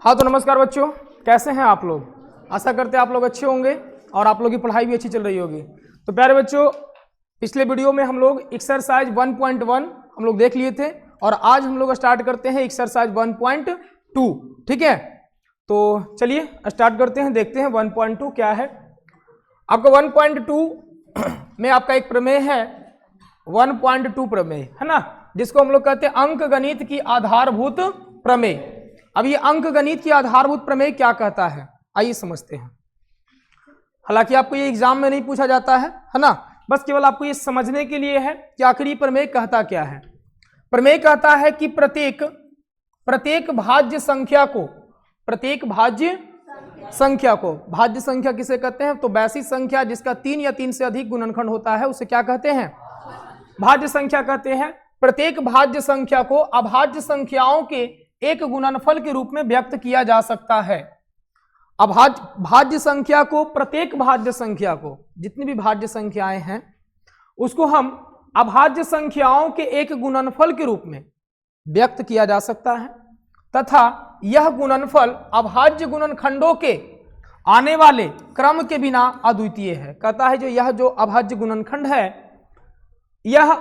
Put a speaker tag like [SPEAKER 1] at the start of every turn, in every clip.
[SPEAKER 1] हाँ तो नमस्कार बच्चों, कैसे हैं आप लोग। आशा करते हैं आप लोग अच्छे होंगे और आप लोग की पढ़ाई भी अच्छी चल रही होगी। तो प्यारे बच्चों, पिछले वीडियो में हम लोग एक्सरसाइज 1.1 हम लोग देख लिए थे और आज हम लोग स्टार्ट करते हैं एक्सरसाइज 1.2। ठीक है, तो चलिए स्टार्ट करते हैं, देखते हैं 1.2 क्या है। आपका 1.2 में आपका एक प्रमेय है, 1.2 प्रमेय है ना, जिसको हम लोग कहते हैं अंक गणित की आधारभूत प्रमेय। अब ये अंक गणित की आधारभूत प्रमेय क्या कहता है, आइए समझते हैं। हालांकि आपको ये एग्जाम में नहीं पूछा जाता है ना, बस केवल आपको ये समझने के लिए है कि आखिर ये प्रमेय कहता क्या है। प्रमेय कहता है कि प्रत्येक भाज्य संख्या को, भाज्य संख्या किसे कहते हैं, तो वैसी संख्या जिसका 3 या 3 से अधिक गुणनखंड होता है उसे क्या कहते हैं, भाज्य संख्या कहते हैं। प्रत्येक भाज्य संख्या को अभाज्य संख्याओं के एक गुणनफल के रूप में व्यक्त किया जा सकता है। भाज्य संख्या को, प्रत्येक भाज्य संख्या को, जितनी भी भाज्य संख्याएं हैं उसको हम अभाज्य संख्याओं के एक गुणनफल के रूप में व्यक्त किया जा सकता है तथा यह गुणनफल अभाज्य गुणनखंडों के आने वाले क्रम के बिना अद्वितीय है। कहता है यह जो अभाज्य गुणनखंड है, यह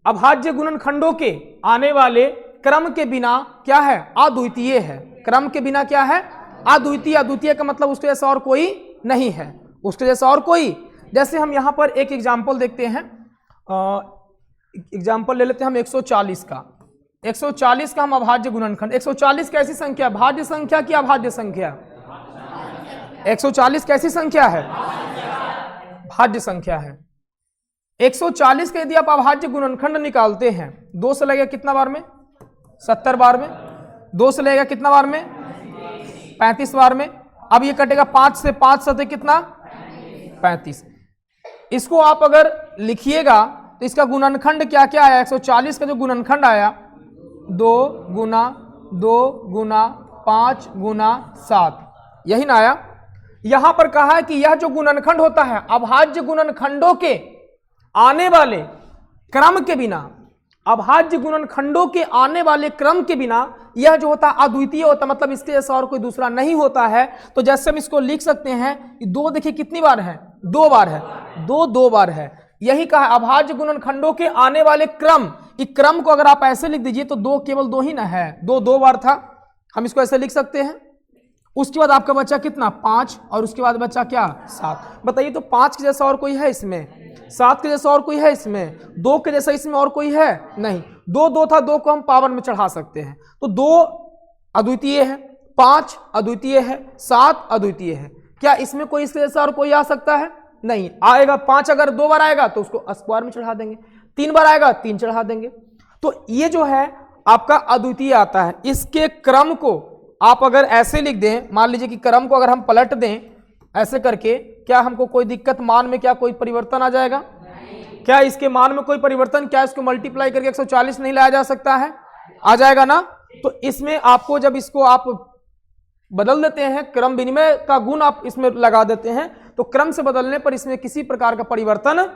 [SPEAKER 1] अभाज्य गुणनखंडों के आने वाले क्रम के बिना क्या है, अद्वितीय है। क्रम के बिना क्या है, अद्वितीय। अद्वितीय का मतलब उसके जैसा और कोई नहीं है, उसके जैसा और कोई। जैसे हम यहां पर एक एग्जाम्पल देखते हैं, एग्जाम्पल ले लेते हैं हम 140 का। 140 का हम अभाज्य गुणनखंड, 140 कैसी संख्या, भाज्य संख्या की अभाज्य संख्या, 140 कैसी संख्या है, भाज्य संख्या है। 140 का यदि आप अभाज्य गुणनखंड निकालते हैं, 2 से लगेगा कितना बार में, 70 बार में, 2 से लगेगा कितना बार में, 35 बार में। अब ये कटेगा 5 से, 5 सतह कितना, 35। इसको आप अगर लिखिएगा तो इसका गुणनखंड क्या क्या आया, 140 का जो गुणनखंड आया 2 गुना 2 गुना 5 गुना 7, यही ना आया। यहां पर कहा है कि यह जो गुणनखंड होता है अभाज्य गुणनखंडों के आने वाले क्रम के बिना, अभाज्य गुणनखंडों के आने वाले क्रम के बिना यह जो होता है अद्वितीय होता, मतलब इसके जैसा और कोई दूसरा नहीं होता है। तो जैसे हम इसको लिख सकते हैं, 2 देखिए कितनी बार है, 2 बार है, 2 बार है। यही कहा अभाज्य गुणनखंडों के आने वाले क्रम, इस क्रम को अगर आप ऐसे लिख दीजिए तो 2 केवल 2 ही ना है, 2 बार था, हम इसको ऐसे लिख सकते हैं। उसके बाद आपका बच्चा कितना, 5, और उसके बाद बच्चा क्या, 7। बताइए तो 5 के जैसा और कोई है इसमें, 7 के जैसा और कोई है इसमें, 2 के जैसा इसमें और कोई है नहीं। 2 था, 2 को हम पावर में चढ़ा सकते हैं, तो 2 अद्वितीय है, 5 अद्वितीय है, 7 अद्वितीय है। क्या इसमें कोई इसके जैसा और कोई आ सकता है, नहीं आएगा। 5 अगर 2 बार आएगा तो उसको स्क्वायर में चढ़ा देंगे, 3 बार आएगा 3 चढ़ा देंगे। तो ये जो है आपका अद्वितीय आता है। इसके क्रम को आप अगर ऐसे लिख दें, मान लीजिए कि क्रम को अगर हम पलट दें ऐसे करके, क्या हमको कोई दिक्कत, मान में क्या कोई परिवर्तन आ जाएगा, क्या इसके मान में कोई परिवर्तन, क्या इसको मल्टीप्लाई करके 140 नहीं लाया जा सकता है, आ जाएगा ना। तो इसमें आपको जब इसको आप बदल देते हैं, क्रम विनिमय का गुण आप इसमें लगा देते हैं, तो क्रम से बदलने पर इसमें किसी प्रकार का परिवर्तन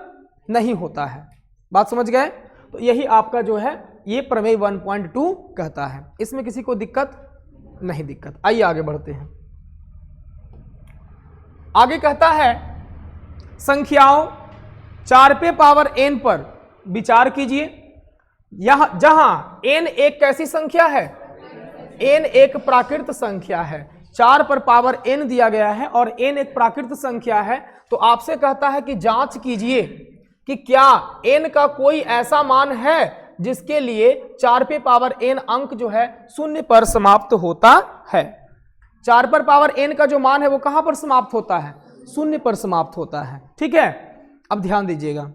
[SPEAKER 1] नहीं होता है। बात समझ गए। तो यही आपका जो है ये प्रमेय 1.2 कहता है, इसमें किसी को दिक्कत नहीं, दिक्कत। आइए आगे बढ़ते हैं। आगे कहता है संख्याओं 4 पे पावर n पर विचार कीजिए। यहां जहां n एक कैसी संख्या है, n एक प्राकृत संख्या है, 4 पर पावर n दिया गया है और n एक प्राकृत संख्या है। तो आपसे कहता है कि जांच कीजिए कि क्या n का कोई ऐसा मान है जिसके लिए 4 पे पावर n अंक जो है 0 पर समाप्त होता है। 4 पर पावर n का जो मान है वो कहां पर समाप्त होता है, 0 पर समाप्त होता है। ठीक है, अब ध्यान दीजिएगा,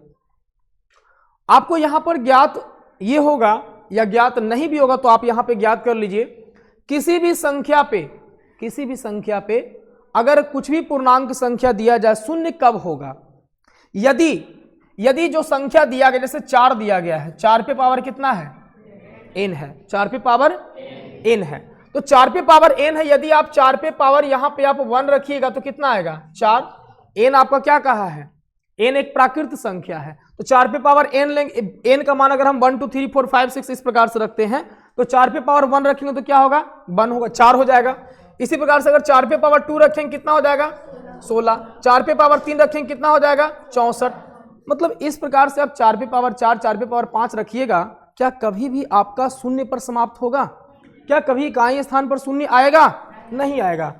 [SPEAKER 1] आपको यहां पर ज्ञात ये होगा या ज्ञात नहीं भी होगा तो आप यहां पे ज्ञात कर लीजिए। किसी भी संख्या पे अगर कुछ भी पूर्णांक संख्या दिया जाए, 0 कब होगा, यदि जो संख्या दिया गया, जैसे 4 दिया गया है, 4 पे पावर कितना है, n है, 4 पे पावर n है, तो 4 पे पावर n है। यदि आप 4 पे पावर यहां पे आप 1 रखिएगा तो कितना आएगा, 4। n आपका क्या कहा है, n एक प्राकृत संख्या है, तो 4 पे पावर n लेंगे, n का मान अगर हम 1 2 3 4 5 6 इस प्रकार से रखते हैं तो 4 पे पावर 1 रखेंगे तो क्या होगा, 1 होगा, 4 हो जाएगा। इसी प्रकार से अगर 4 पे पावर 2 रखेंगे कितना हो जाएगा, 16। 4 पे पावर 3 रखेंगे कितना हो जाएगा, 64। मतलब इस प्रकार से आप 4 पे पावर 4, 4 पे पावर 5 रखिएगा, क्या कभी भी आपका शून्य पर समाप्त होगा? क्या कभी इकाई स्थान पर शून्य आएगा? नहीं आएगा।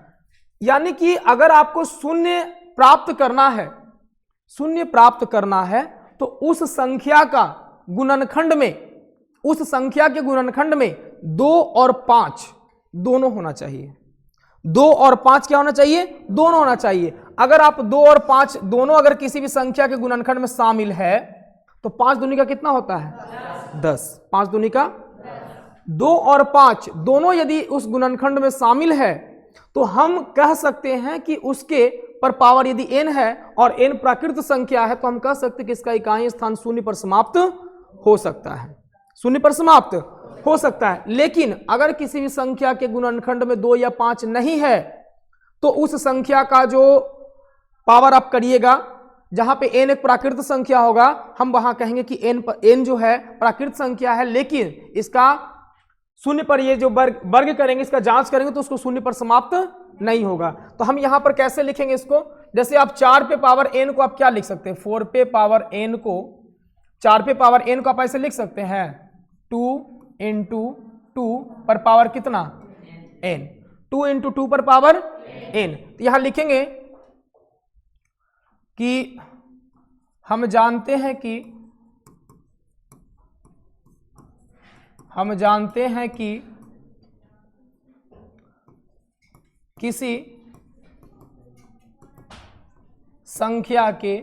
[SPEAKER 1] यानी कि अगर आपको शून्य प्राप्त करना है, शून्य प्राप्त करना है तो उस संख्या का गुणनखंड में, उस संख्या के गुणनखंड में 2 और 5 दोनों होना चाहिए। 2 और 5 क्या होना चाहिए, दोनों होना चाहिए। अगर आप 2 और 5 दोनों अगर किसी भी संख्या के गुणनखंड में शामिल है तो 5 दूनी का कितना होता है, 10। 5 दूनी का 2 और 5 दोनों यदि उस गुणनखंड में शामिल है तो हम कह सकते हैं कि उसके पर पावर यदि n है और n प्राकृत संख्या है तो हम कह सकते हैं कि इसका इकाई स्थान शून्य पर समाप्त हो सकता है, शून्य पर समाप्त हो सकता है। लेकिन अगर किसी भी संख्या के गुणनखंड में 2 या 5 नहीं है तो उस संख्या का जो पावर आप करिएगा, जहां पे n एक प्राकृत संख्या होगा, हम वहां कहेंगे कि n जो है प्राकृत संख्या है, लेकिन इसका शून्य पर ये जो वर्ग करेंगे, इसका जांच करेंगे तो उसको शून्य पर समाप्त नहीं होगा। तो हम यहां पर कैसे लिखेंगे इसको, जैसे आप 4 पे पावर n को आप क्या लिख सकते हैं, 4 पे पावर n को, 4 पे पावर n को आप ऐसे लिख सकते हैं 2 इंटू 2 पर पावर कितना, n, 2 इंटू 2 पर पावर n। तो यहां लिखेंगे कि हम जानते हैं कि किसी संख्या के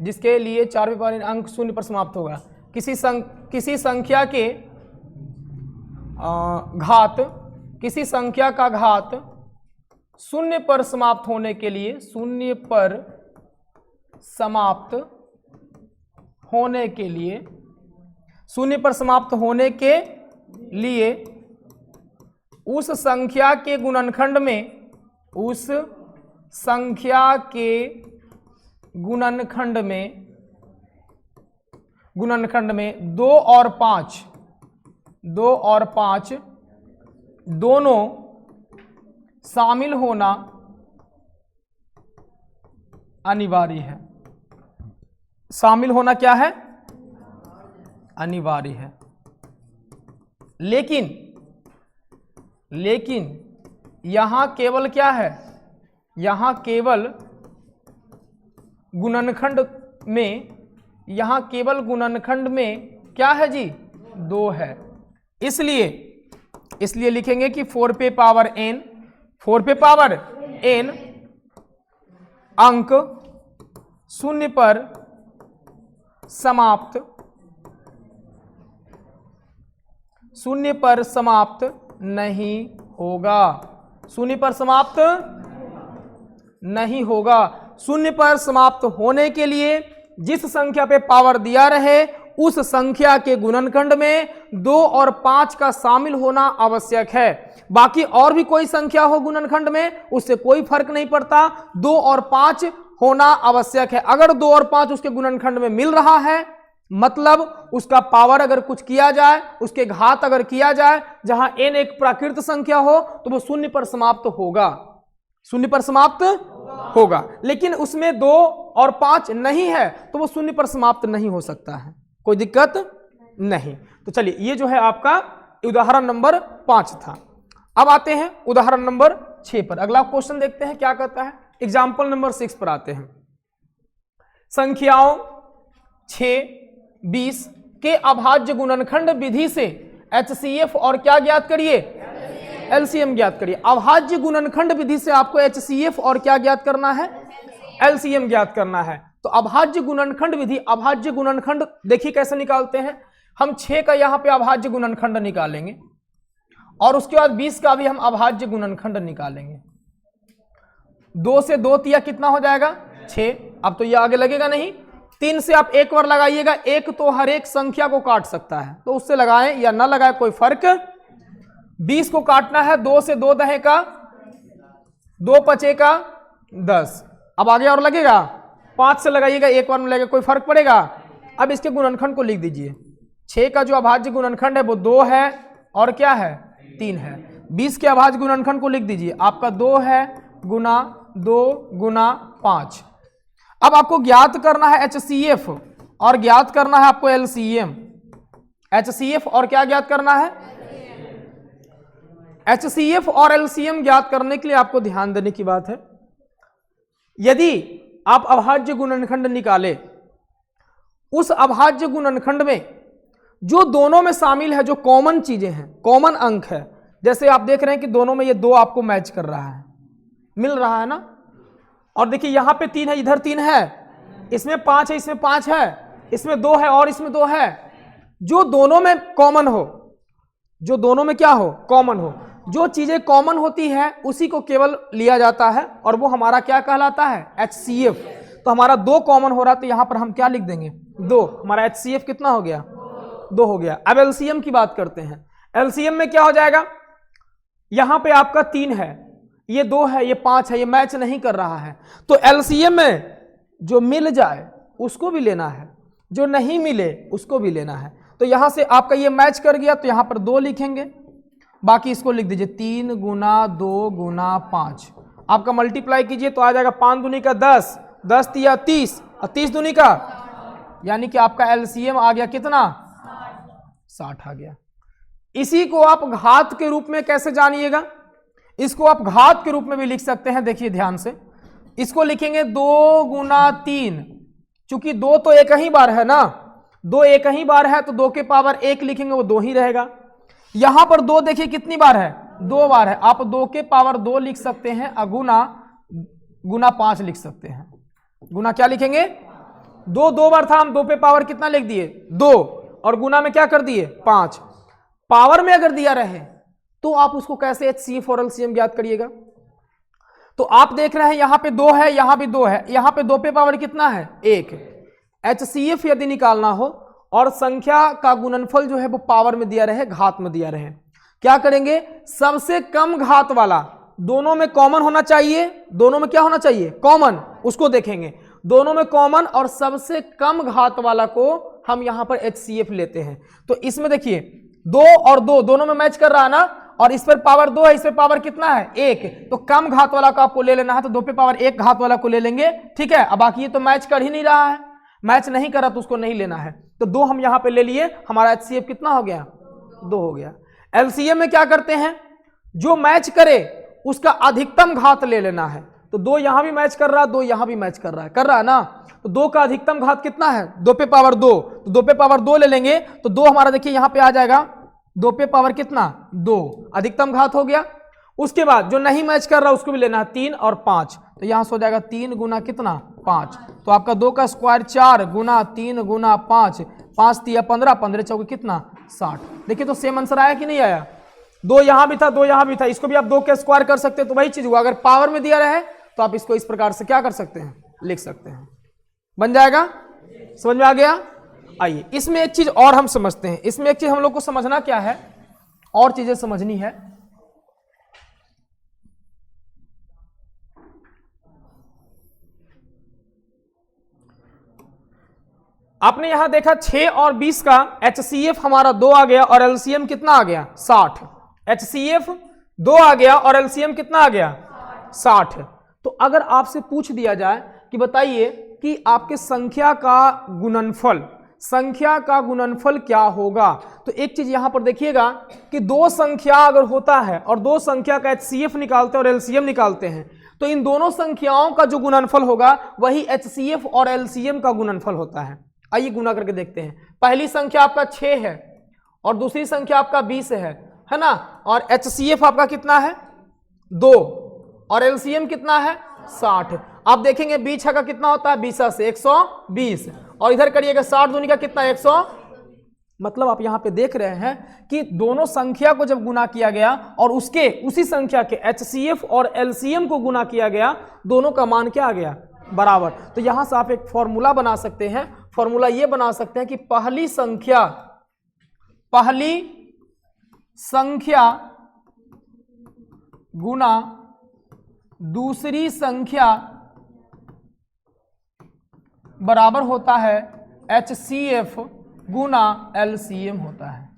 [SPEAKER 1] जिसके लिए 4 पे पावर अंक शून्य पर समाप्त होगा, किसी संख्या के घात, किसी संख्या का घात शून्य पर समाप्त होने के लिए, शून्य पर समाप्त होने के लिए, शून्य पर समाप्त होने के लिए उस संख्या के गुणनखंड में, उस संख्या के गुणनखंड में 2 और 5 दोनों शामिल होना अनिवार्य है। शामिल होना क्या है, अनिवार्य है। लेकिन यहां केवल क्या है, यहां केवल गुणनखंड में क्या है जी, 2 है। इसलिए लिखेंगे कि 4 पे पावर n अंक शून्य पर समाप्त नहीं होगा, शून्य पर समाप्त नहीं होगा। शून्य पर समाप्त होने के लिए जिस संख्या पे पावर दिया रहे उस संख्या के गुणनखंड में 2 और 5 का शामिल होना आवश्यक है। बाकी और भी कोई संख्या हो गुणनखंड में, उससे कोई फर्क नहीं पड़ता, 2 और 5 होना आवश्यक है। अगर 2 और 5 उसके गुणनखंड में मिल रहा है, मतलब उसका पावर अगर कुछ किया जाए, उसके घात अगर किया जाए, जहां n एक प्राकृत संख्या हो तो वो शून्य पर समाप्त होगा, शून्य पर समाप्त होगा। लेकिन उसमें 2 और 5 नहीं है तो वो शून्य पर समाप्त नहीं हो सकता है, कोई दिक्कत नहीं। तो चलिए, ये जो है आपका उदाहरण नंबर 5 था। अब आते हैं उदाहरण नंबर 6 पर। अगला क्वेश्चन देखते हैं क्या कहता है। एग्जाम्पल नंबर 6 पर आते हैं। संख्याओं 6, 20 के अभाज्य गुणनखंड विधि से HCF और क्या ज्ञात करिए, LCM ज्ञात करिए। अभाज्य गुणनखंड विधि से आपको HCF और क्या ज्ञात करना है, LCM ज्ञात करना है। तो अभाज्य गुणनखंड विधि, अभाज्य गुणनखंड देखिए कैसे निकालते हैं। हम 6 का यहां पे अभाज्य गुणनखंड निकालेंगे और उसके बाद 20 का भी हम अभाज्य गुणनखंड निकालेंगे। 2 से 2 तिया कितना हो जाएगा, 6। अब तो ये आगे लगेगा नहीं, 3 से आप एक बार लगाइएगा, एक तो हर एक संख्या को काट सकता है, तो उससे लगाएं या ना लगाएं कोई फर्क। 20 को काटना है, 2 से 2 दहे का 2 पचे का 10। अब आगे और लगेगा, 5 से लगाइएगा, एक बार में लगेगा, कोई फर्क पड़ेगा अब इसके गुणनखंड को लिख दीजिए। 6 का जो अभाज्य गुणनखंड है वो 2 है और क्या है 3 है। 20 के अभाज्य गुणनखंड को लिख दीजिए, आपका 2 है गुना 2 गुना 5। अब आपको ज्ञात करना है HCF और ज्ञात करना है आपको LCM। HCF और क्या ज्ञात करना है, HCF और LCM ज्ञात करने के लिए आपको ध्यान देने की बात है, यदि आप अभाज्य गुणनखंड निकाले, उस अभाज्य गुणनखंड में जो दोनों में शामिल है, जो कॉमन चीजें हैं, कॉमन अंक है, जैसे आप देख रहे हैं कि दोनों में ये 2 आपको मैच कर रहा है, मिल रहा है ना। और देखिए यहां पे 3 है, इधर 3 है, इसमें 5 है, इसमें 5 है, इसमें 2 है और इसमें 2 है। जो दोनों में कॉमन हो, जो दोनों में क्या हो, कॉमन हो, जो चीजें कॉमन होती है उसी को केवल लिया जाता है और वो हमारा क्या कहलाता है, HCF। तो हमारा 2 कॉमन हो रहा है तो यहां पर हम क्या लिख देंगे, 2। हमारा HCF कितना हो गया, 2 हो गया। अब LCM की बात करते हैं। LCM में क्या हो जाएगा, यहां पे आपका 3 है, ये 2 है, ये 5 है, ये मैच नहीं कर रहा है। तो LCM में जो मिल जाए उसको भी लेना है, जो नहीं मिले उसको भी लेना है। तो यहां से आपका ये मैच कर गया तो यहां पर 2 लिखेंगे, बाकी इसको लिख दीजिए 3 गुना 2 गुना 5। आपका मल्टीप्लाई कीजिए तो आ जाएगा 5 दूनी का 10, 10 तिया 30 और 30 दूनी का, यानी कि आपका LCM आ गया कितना, 60 आ गया। इसी को आप घात के रूप में कैसे जानिएगा, इसको आप घात के रूप में भी लिख सकते हैं। देखिए ध्यान से, इसको लिखेंगे 2 गुना 3, चूंकि 2 तो एक ही बार है ना, 2 एक ही बार है तो 2 के पावर 1 लिखेंगे, वो 2 ही रहेगा। यहां पर 2 देखिए कितनी बार है, 2 बार है, आप 2 के पावर 2 लिख सकते हैं, अगुना गुना 5 लिख सकते हैं। गुना क्या लिखेंगे, 2 बार था, हम 2 पे पावर कितना लिख दिए, 2, और गुना में क्या कर दिए, 5। पावर में अगर दिया रहे तो आप उसको कैसे HCF और LCM ज्ञात करिएगा। तो आप देख रहे हैं यहां पे 2 है, यहां भी 2 है, यहां पे 2 पे पावर कितना है, 1। HCF यदि निकालना हो और संख्या का गुणनफल जो है वो पावर में दिया रहे, घात में दिया रहे, क्या करेंगे, सबसे कम घात वाला, दोनों में कॉमन होना चाहिए, दोनों में क्या होना चाहिए, कॉमन, उसको देखेंगे। दोनों में कॉमन और सबसे कम घात वाला को हम यहां पर HCF लेते हैं। तो इसमें देखिए 2 और 2 दोनों में मैच कर रहा है ना, और इस पर पावर 2 है, इस पर पावर कितना है, 1। तो कम घात वाला को आपको ले लेना है, तो 2 पे पावर 1 घात वाला को ले लेंगे, ठीक है। अब बाकी ये तो मैच कर ही नहीं रहा है, मैच नहीं करा तो उसको नहीं लेना है। तो 2 हम यहां पे ले लिए, हमारा HCF कितना हो गया, 2 हो गया। LCM में क्या करते हैं, जो मैच करे उसका अधिकतम घात ले लेना है। तो 2 यहां भी मैच कर रहा है, 2 यहां भी मैच कर रहा है ना। तो 2 का अधिकतम घात कितना है, 2 पे पावर 2, तो 2 पे पावर 2 ले लेंगे, तो 2 हमारा देखिए यहां पे आ जाएगा, 2 पे पावर कितना, 2, अधिकतम घात हो गया। उसके बाद जो नहीं मैच कर रहा उसको भी लेना है, 3 और 5, तो यहां से हो जाएगा 3 गुना कितना, 5। तो आपका 2 का स्क्वायर 4 गुना 3 गुना 5, 5 तिया 15, 15 चौके कितना, 60। देखिए तो सेम आंसर आया कि नहीं आया, 2 यहां भी था, 2 यहां भी था, इसको भी आप 2 के स्क्वायर कर सकते हैं, तो वही चीज हुआ। अगर पावर में दिया रहे तो आप इसको इस प्रकार से क्या कर सकते हैं, लिख सकते हैं, बन जाएगा। समझ में आ गया। आइए इसमें एक चीज और हम समझते हैं, इसमें एक चीज हम लोग को समझना क्या है, और चीजें समझनी है। आपने यहां देखा 6 और 20 का HCF हमारा 2 आ गया और LCM कितना आ गया, 60। HCF 2 आ गया और LCM कितना आ गया, 60। तो अगर आपसे पूछ दिया जाए कि बताइए कि आपके संख्या का गुणनफल, संख्या का गुणनफल क्या होगा, तो एक चीज यहां पर देखिएगा कि 2 संख्या अगर होता है और 2 संख्या का HCF निकालते हैं और LCM निकालते हैं, तो इन दोनों संख्याओं का जो गुणनफल होगा वही HCF और LCM का गुणनफल होता है। आइए गुना करके देखते हैं। पहली संख्या आपका 6 है और दूसरी संख्या आपका 20 है ना, और HCF आपका कितना है, 2, और LCM कितना है, 60। आप देखेंगे 20 का कितना होता है, 20 से 120, और इधर करिएगा 60 दूनी का कितना, 100। मतलब आप यहां पे देख रहे हैं कि दोनों संख्या को जब गुना किया गया और उसके उसी संख्या के HCF और LCM को गुना किया गया, दोनों का मान क्या आ गया, बराबर। तो यहां से आप एक फॉर्मूला बना सकते हैं। फॉर्मूला ये बना सकते हैं कि पहली संख्या गुना दूसरी संख्या बराबर होता है HCF गुना LCM होता है।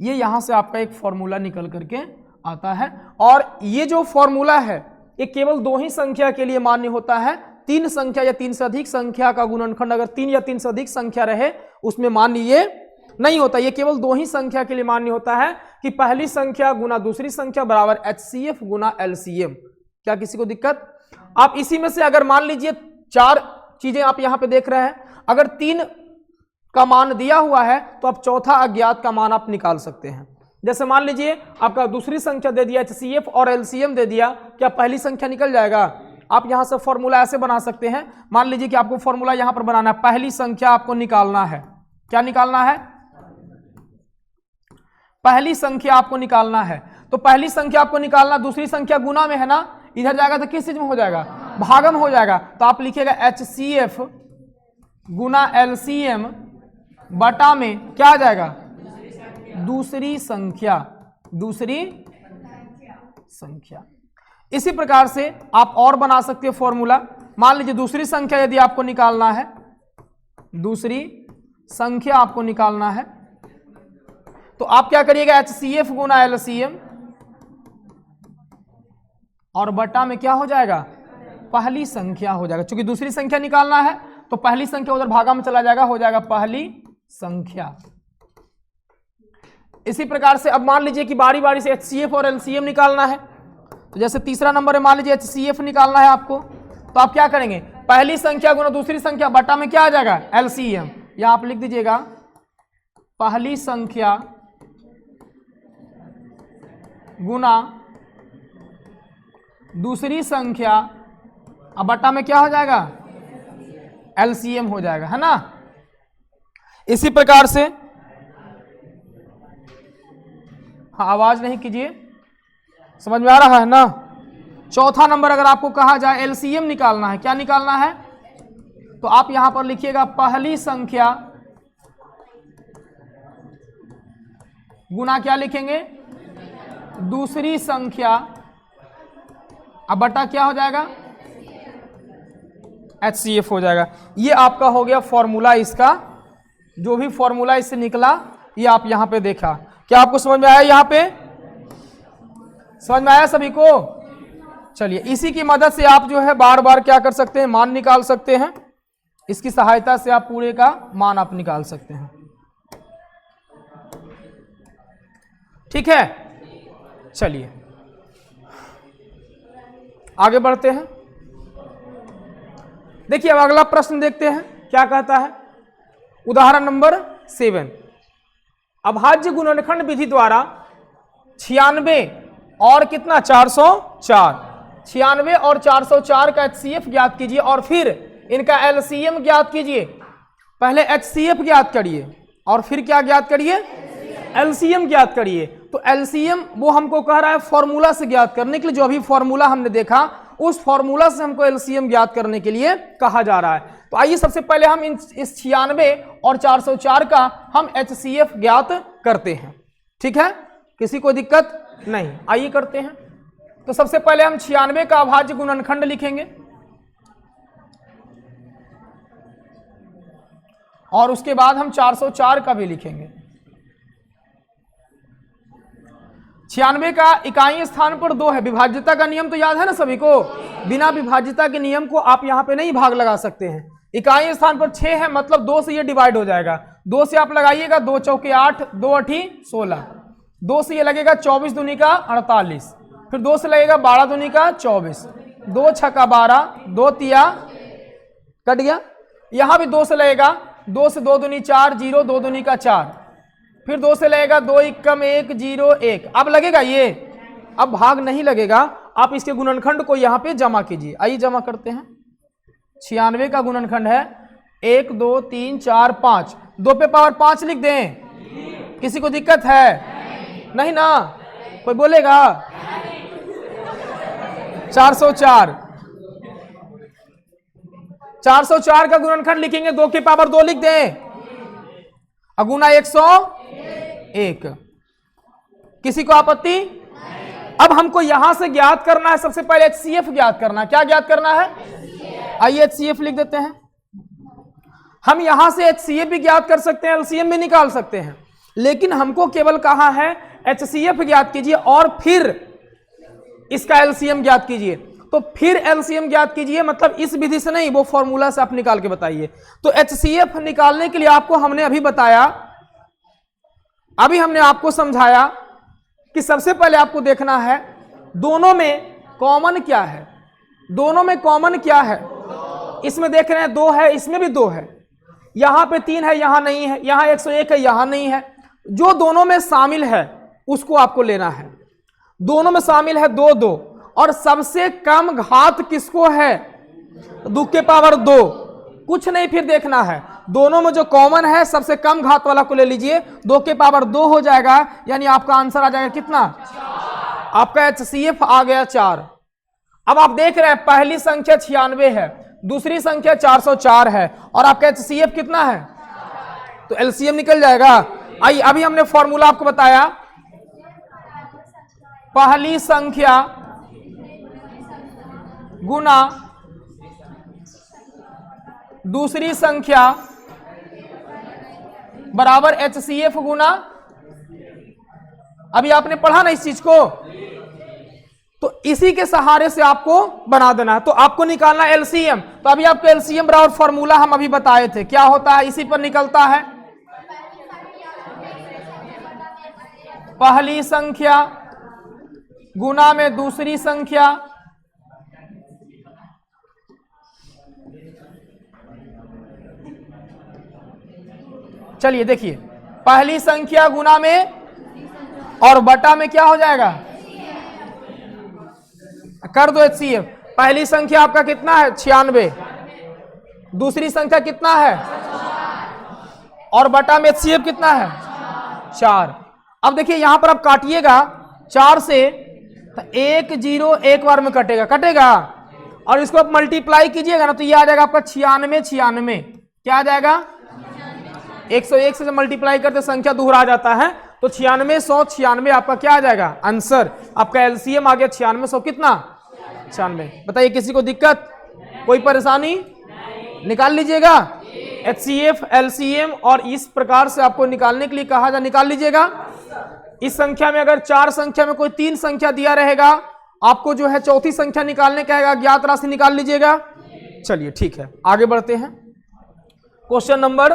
[SPEAKER 1] ये यहां से आपका एक फॉर्मूला निकल करके आता है, और ये जो फॉर्मूला है ये केवल दो ही संख्या के लिए मान्य होता है। तीन संख्या या तीन से अधिक संख्या का गुणनखंड अगर तीन या तीन से अधिक संख्या रहे उसमें मान्य ये नहीं होता। ये केवल दो ही संख्या के लिए मान्य होता है कि पहली संख्या गुना दूसरी संख्या बराबर HCF गुना LCM। क्या किसी को दिक्कत? आप इसी में से अगर मान लीजिए चार चीजें आप यहां पे देख रहे हैं, अगर तीन का मान दिया हुआ है तो आप चौथा अज्ञात का मान आप निकाल सकते हैं। जैसे मान लीजिए आपका दूसरी संख्या दे दिया HCF और LCM दे दिया, क्या पहली संख्या निकल जाएगा? आप यहां से फॉर्मूला ऐसे बना सकते हैं। मान लीजिए कि आपको फॉर्मूला यहां पर बनाना है, पहली संख्या आपको निकालना है। क्या निकालना है? पहली संख्या आपको निकालना है। तो पहली संख्या आपको निकालना, दूसरी संख्या गुना में है ना, इधर जाएगा तो किस चीज में हो जाएगा? भागम हो जाएगा। तो आप लिखिएगा HCF गुना LCM बटा में क्या आ जाएगा? दूसरी संख्या, दूसरी संख्या। इसी प्रकार से आप और बना सकते हो फॉर्मूला। मान लीजिए दूसरी संख्या यदि आपको निकालना है, दूसरी संख्या आपको निकालना है, तो आप क्या करिएगा? HCF गुना LCM और बटा में क्या हो जाएगा? पहली संख्या हो जाएगा। क्योंकि दूसरी संख्या निकालना है तो पहली संख्या उधर भागा में चला जाएगा, हो जाएगा पहली संख्या। इसी प्रकार से अब मान लीजिए कि बारी बारी से HCF और LCM निकालना है। तो जैसे तीसरा नंबर है, मान लीजिए HCF निकालना है आपको, तो आप क्या करेंगे? पहली संख्या गुना दूसरी संख्या बटा में क्या आ जाएगा? LCM। या आप लिख दीजिएगा पहली संख्या गुना दूसरी संख्या, अब बटा में क्या हो जाएगा? LCM हो जाएगा, है ना। इसी प्रकार से, हाँ आवाज नहीं कीजिए, समझ में आ रहा है ना। चौथा नंबर अगर आपको कहा जाए LCM निकालना है, क्या निकालना है? तो आप यहां पर लिखिएगा पहली संख्या गुना क्या लिखेंगे? दूसरी संख्या, अब बटा क्या हो जाएगा? HCF हो जाएगा। ये आपका हो गया फॉर्मूला। इसका जो भी फॉर्मूला इससे निकला ये आप यहां पे देखा। क्या आपको समझ में आया? यहां पे समझ में आया सभी को? चलिए, इसी की मदद से आप जो है बार बार क्या कर सकते हैं? मान निकाल सकते हैं। इसकी सहायता से आप पूरे का मान आप निकाल सकते हैं। ठीक है, चलिए आगे बढ़ते हैं। देखिए अब अगला प्रश्न देखते हैं क्या कहता है। उदाहरण नंबर 7, अभाज्य गुणनखंड विधि द्वारा 96 और कितना 404, 96 और 404 का HCF ज्ञात कीजिए और फिर इनका LCM ज्ञात कीजिए। पहले HCF ज्ञात करिए और फिर क्या ज्ञात करिए? LCM ज्ञात करिए। तो LCM वो हमको कह रहा है फॉर्मूला से ज्ञात करने के लिए। जो अभी फॉर्मूला हमने देखा उस फॉर्मूला से हमको LCM ज्ञात करने के लिए कहा जा रहा है। तो आइए सबसे पहले हम इस 96 और 404 का हम HCF ज्ञात करते हैं। ठीक है, किसी को दिक्कत नहीं? आइए करते हैं। तो सबसे पहले हम 96 का अभाज्य गुणनखंड लिखेंगे और उसके बाद हम 404 का भी लिखेंगे। 96 का इकाई स्थान पर 2 है। विभाज्यता का नियम तो याद है ना सभी को? बिना विभाज्यता के नियम को आप यहां पे नहीं भाग लगा सकते हैं। इकाई स्थान पर 6 है, मतलब 2 से ये डिवाइड हो जाएगा। 2 से आप लगाइएगा, 2 चौके 8, 2 अठी 16, 2 से ये लगेगा 24 दूनी का 48, फिर 2 से लगेगा 12 दूनी का 24, 2 छक्का 12, 2 तिया कट गया। यहां भी 2 से लगेगा, 2 से 2 दूनी 4, 0, 2 दूनी का 4, फिर 2 से लगेगा 2 एकम 1, 0, 1। अब लगेगा ये, अब भाग नहीं लगेगा। आप इसके गुणनखंड को यहां पे जमा कीजिए। आइए जमा करते हैं। 96 का गुणनखंड है 1, 2, 3, 4, 5। 2 पे पावर 5 लिख दें? किसी को दिक्कत है? नहीं ना? कोई बोलेगा? 404, 404 का गुणनखंड लिखेंगे, 2 के पावर 2 लिख दें, अगुना 101। किसी को आपत्ति? अब हमको यहां से ज्ञात करना है, सबसे पहले HCF ज्ञात करना है। क्या ज्ञात करना है? आइए HCF लिख देते हैं। हम यहां से HCF भी ज्ञात कर सकते हैं, LCM भी निकाल सकते हैं, लेकिन हमको केवल कहा है HCF ज्ञात कीजिए और फिर इसका LCM ज्ञात कीजिए। तो फिर LCM ज्ञात कीजिए मतलब इस विधि से नहीं, वो फॉर्मूला से आप निकाल के बताइए। तो HCF निकालने के लिए आपको हमने अभी बताया, अभी हमने आपको समझाया कि सबसे पहले आपको देखना है दोनों में कॉमन क्या है। दोनों में कॉमन क्या है, इसमें देख रहे हैं 2 है, इसमें भी 2 है, यहां पे 3 है, यहां नहीं है, यहां 101 है, यहां नहीं है। जो दोनों में शामिल है उसको आपको लेना है। दोनों में शामिल है 2 2, और सबसे कम घात किसको है, 2 के पावर 2। कुछ नहीं फिर देखना है, दोनों में जो कॉमन है सबसे कम घात वाला को ले लीजिए, 2 के पावर 2 हो जाएगा, यानी आपका आंसर आ जाएगा कितना, आपका HCF आ गया 4। अब आप देख रहे हैं पहली संख्या 96 है, दूसरी संख्या 404 है, और आपका HCF कितना है, तो LCM निकल जाएगा। आइए अभी हमने फॉर्मूला आपको बताया, पहली संख्या गुना दूसरी संख्या बराबर HCF गुना, अभी आपने पढ़ा ना इस चीज को, तो इसी के सहारे से आपको बना देना है। तो आपको निकालना LCM, तो अभी आपको LCM बराबर फॉर्मूला हम अभी बताए थे, क्या होता है, इसी पर निकलता है पहली संख्या गुना में दूसरी संख्या चलिए देखिए, पहली संख्या गुना में और बटा में क्या हो जाएगा, कर दो HCF। पहली संख्या आपका कितना है 96, दूसरी संख्या कितना है, और बटा में HCF कितना है 4। अब देखिए यहां पर आप काटिएगा 4 से, तो 1 0 एक बार में कटेगा, और इसको आप मल्टीप्लाई कीजिएगा ना, तो ये आ जाएगा आपका 96 96, क्या आ जाएगा 101 से जब मल्टीप्लाई करते संख्या दोहरा जाता है, तो 96 100 96 आपका क्या आ जाएगा आंसर। आपका LCM आ गया 96 100 कितना 96। बताइए किसी को दिक्कत, कोई परेशानी, निकाल लीजिएगा HCF LCM, और इस प्रकार से आपको निकालने के लिए कहा जा, निकाल लीजिएगा। इस संख्या में अगर 4 संख्या में कोई 3 संख्या दिया रहेगा, आपको जो है चौथी संख्या निकालने का है, ज्ञात राशि निकाल लीजिएगा। चलिए ठीक है, आगे बढ़ते हैं क्वेश्चन नंबर,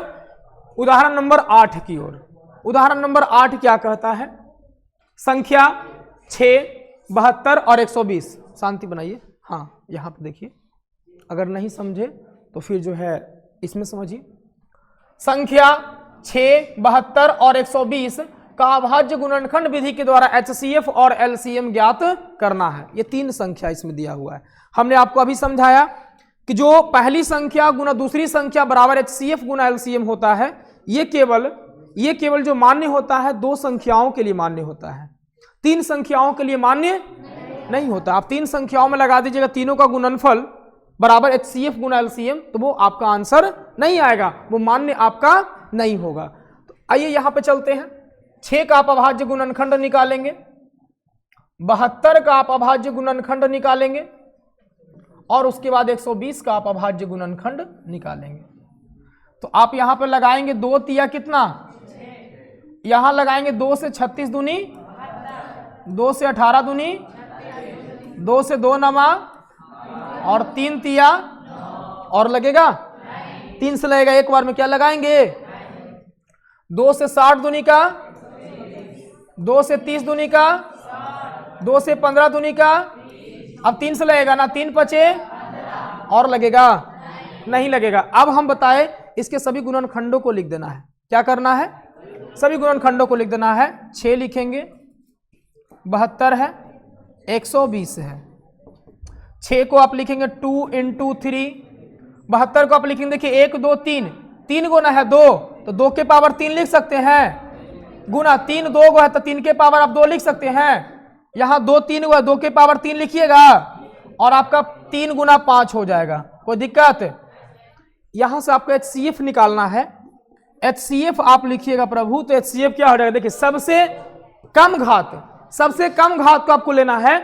[SPEAKER 1] उदाहरण नंबर 8 की ओर। उदाहरण नंबर 8 क्या कहता है, संख्या 6 72 और 120। शांति बनाइए, हाँ यहां पे देखिए, अगर नहीं समझे तो फिर जो है इसमें समझिए। संख्या 6 72 और 120 का अभाज्य गुणनखंड विधि के द्वारा HCF और LCM ज्ञात करना है। ये 3 संख्या इसमें दिया हुआ है। हमने आपको अभी समझाया कि जो पहली संख्या गुना दूसरी संख्या बराबर HCF गुना LCM होता है, ये केवल जो मान्य होता है 2 संख्याओं के लिए मान्य होता है, 3 संख्याओं के लिए मान्य नहीं होता। आप 3 संख्याओं में लगा दीजिएगा तीनों का गुणनफल बराबर HCF गुना LCM, तो वो आपका आंसर नहीं आएगा, वो मान्य आपका नहीं होगा। तो आइए यहां पे चलते हैं, 6 का आप अभाज्य गुणनखंड निकालेंगे, 72 का आप अभाज्य गुणनखंड निकालेंगे, और उसके बाद 120 का आप अभाज्य गुणनखंड निकालेंगे। तो आप यहां पर लगाएंगे 2 तिया कितना, यहां लगाएंगे 2 से 36 दूनी, 2 से 18 दूनी, 2 से 2 नमा, और 3 तिया, और लगेगा 3 से लगेगा एक बार में, क्या लगाएंगे 2 से 60 दूनी का, 2 से 30 दूनी का, 2 से 15 दूनी का, अब 3 से लगेगा ना, 3 पचे, और लगेगा नहीं लगेगा। अब हम बताए इसके सभी गुणनखंडों को लिख देना है। क्या करना है, सभी गुणनखंडों को लिख देना है। 6 लिखेंगे, 72 है, 120 है। 6 को आप लिखेंगे 2 × 3, 72 को आप लिखेंगे, देखिए 1 2 3, 3 गुना है 2, तो 2 के पावर 3 लिख सकते हैं, गुना 3 2 गो है तो 3 के पावर आप 2 लिख सकते हैं। यहां 2 3 हुआ, 2 के पावर 3 लिखिएगा, और आपका 3 गुना 5 हो जाएगा। कोई दिक्कत, यहां से आपको HCF निकालना है। HCF आप लिखिएगा प्रभु, तो HCF क्या हो जाएगा, देखिए सबसे कम घात को आपको लेना है।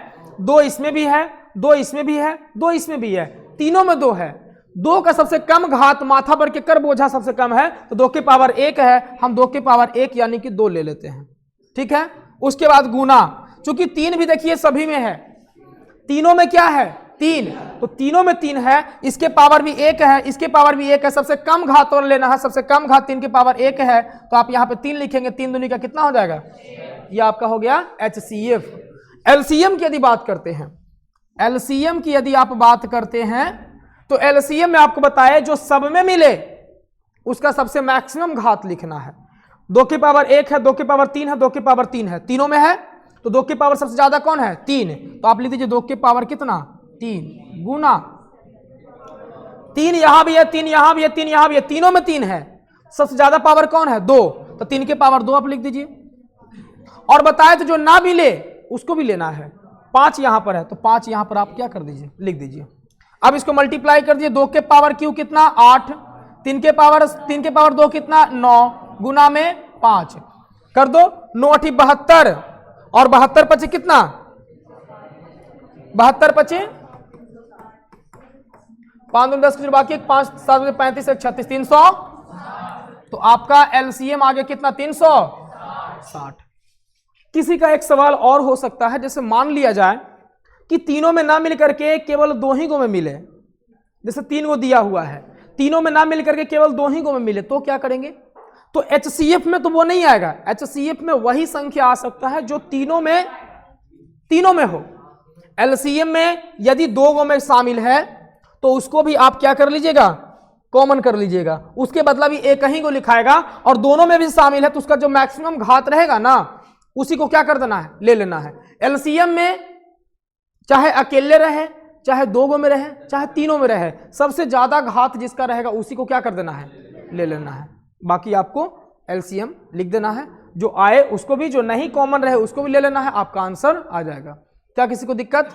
[SPEAKER 1] 2 इसमें भी है, 2 इसमें भी है, 2 इसमें भी है, तीनों में 2 है, 2 का सबसे कम घात माथा पर के कर बोझा सबसे कम है, तो 2 की पावर 1 है, हम 2 की पावर 1 यानी कि 2 ले लेते हैं। ठीक है, उसके बाद गुना, चूंकि 3 भी देखिए सभी में है, तीनों में क्या है 3, तो तीनों में 3 है, इसके पावर भी 1 है, इसके पावर भी 1 है, सबसे कम घात और लेना है, सबसे कम घात 3 की पावर 1 है, तो आप यहां पे 3 लिखेंगे, 3 दूनी का कितना हो जाएगा, ये आपका हो गया HCF। एलसीएम की यदि बात करते हैं, एलसीएम की यदि आप बात करते हैं, तो एलसीएम में आपको बताया जो सब में मिले उसका सबसे मैक्सिमम घात लिखना है। 2 की पावर 1 है, 2 की पावर 3 है, 2 की पावर 3 है, तीनों में है, तो 2 की पावर सबसे ज्यादा कौन है 3, तो आप लिख दीजिए 2 की पावर कितना 3 गुना 3, यहां भी है 3, यहां भी है 3, यहां भी है, तीनों में 3 है, सबसे ज्यादा पावर कौन है 2, तो 3 की पावर 2 आप लिख दीजिए। और बताए तो जो ना भी ले उसको भी लेना है, 5 यहां पर है, तो 5 यहां पर आप क्या कर दीजिए लिख दीजिए। अब इसको मल्टीप्लाई कर दीजिए, 2 के पावर क्यू कितना 8, 3 के पावर 2 कितना 9, गुना में 5 कर दो, 9 8 72, और 72 पचे कितना 72 पचे 5 10 की बाकी 5 7 35 1 36 300, तो आपका एलसीएम आ गया कितना 360। किसी का एक सवाल और हो सकता है, जैसे मान लिया जाए कि तीनों में ना मिलकर के केवल 2 ही गो में मिले, जैसे 3 गो दिया हुआ है, तीनों में ना मिलकर के केवल 2 ही गो में मिले, तो क्या करेंगे, तो HCF में तो वो नहीं आएगा, HCF में वही संख्या आ सकता है जो तीनों में हो। LCM में यदि 2 गो में शामिल है तो उसको भी आप क्या कर लीजिएगा कॉमन कर लीजिएगा, उसके बदला भी एक ही को लिखाएगा, और दोनों में भी शामिल है तो उसका जो मैक्सिमम घात रहेगा ना उसी को क्या कर देना है ले लेना है। LCM में चाहे अकेले रहे, चाहे 2 गो में रहे, चाहे तीनों में रहे, सबसे ज्यादा घात जिसका रहेगा उसी को क्या कर देना है ले लेना है। बाकी आपको एलसीएम लिख देना है, जो आए उसको भी, जो नहीं कॉमन रहे उसको भी ले लेना है, आपका आंसर आ जाएगा। क्या किसी को दिक्कत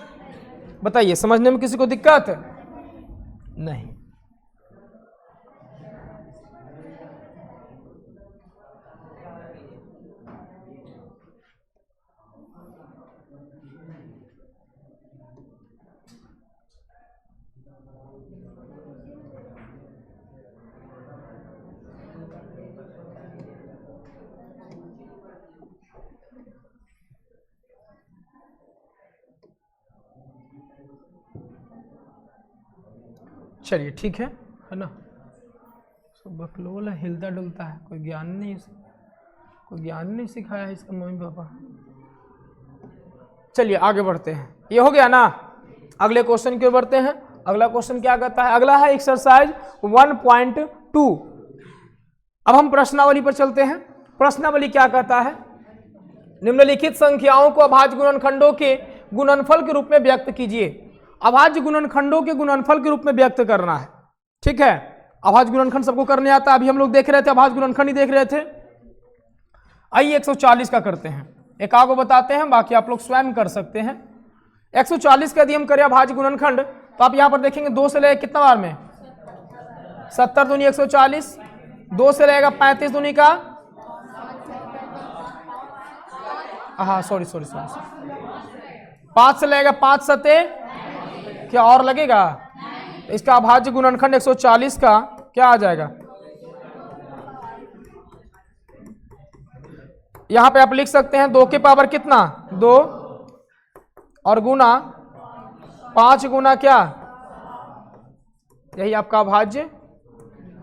[SPEAKER 1] बताइए, समझने में किसी को दिक्कत नहीं? चलिए ठीक है ना, सब बकलोल है, हिलता डुलता है, कोई ज्ञान नहीं सिखाया है इसका मम्मी पापा। चलिए आगे बढ़ते हैं, ये हो गया ना, अगले क्वेश्चन की ओर बढ़ते हैं। अगला क्वेश्चन क्या कहता है, अगला है एक्सरसाइज 1.2। अब हम प्रश्नावली पर चलते हैं। प्रश्नावली क्या कहता है, निम्नलिखित संख्याओं को अभाज्य गुणनखंडों के गुणनफल के रूप में व्यक्त कीजिए। अभाज्य गुणनखंडों के गुणनफल के रूप में व्यक्त करना है, ठीक है। अभाज्य गुणनखंड सबको करने आता है, अभी हम लोग देख रहे थे अभाज्य गुणनखंड ही देख रहे थे। आइए 140 का करते हैं, एक आगो बताते हैं, बाकी आप लोग स्वयं कर सकते हैं। 140 का यदि हम करें अभाज्य गुणनखंड, तो आप यहां पर देखेंगे 2 से लेकर कितना बार में 70 दूनी 140, 2 से रहेगा 35 दूनी का, हाँ सॉरी 5 से लगेगा 5 सते, क्या और लगेगा, इसका अभाज्य गुणनखंड 140 का क्या आ जाएगा, यहां पे आप लिख सकते हैं 2 के पावर कितना 2, और गुना 5 गुना क्या, यही आपका अभाज्य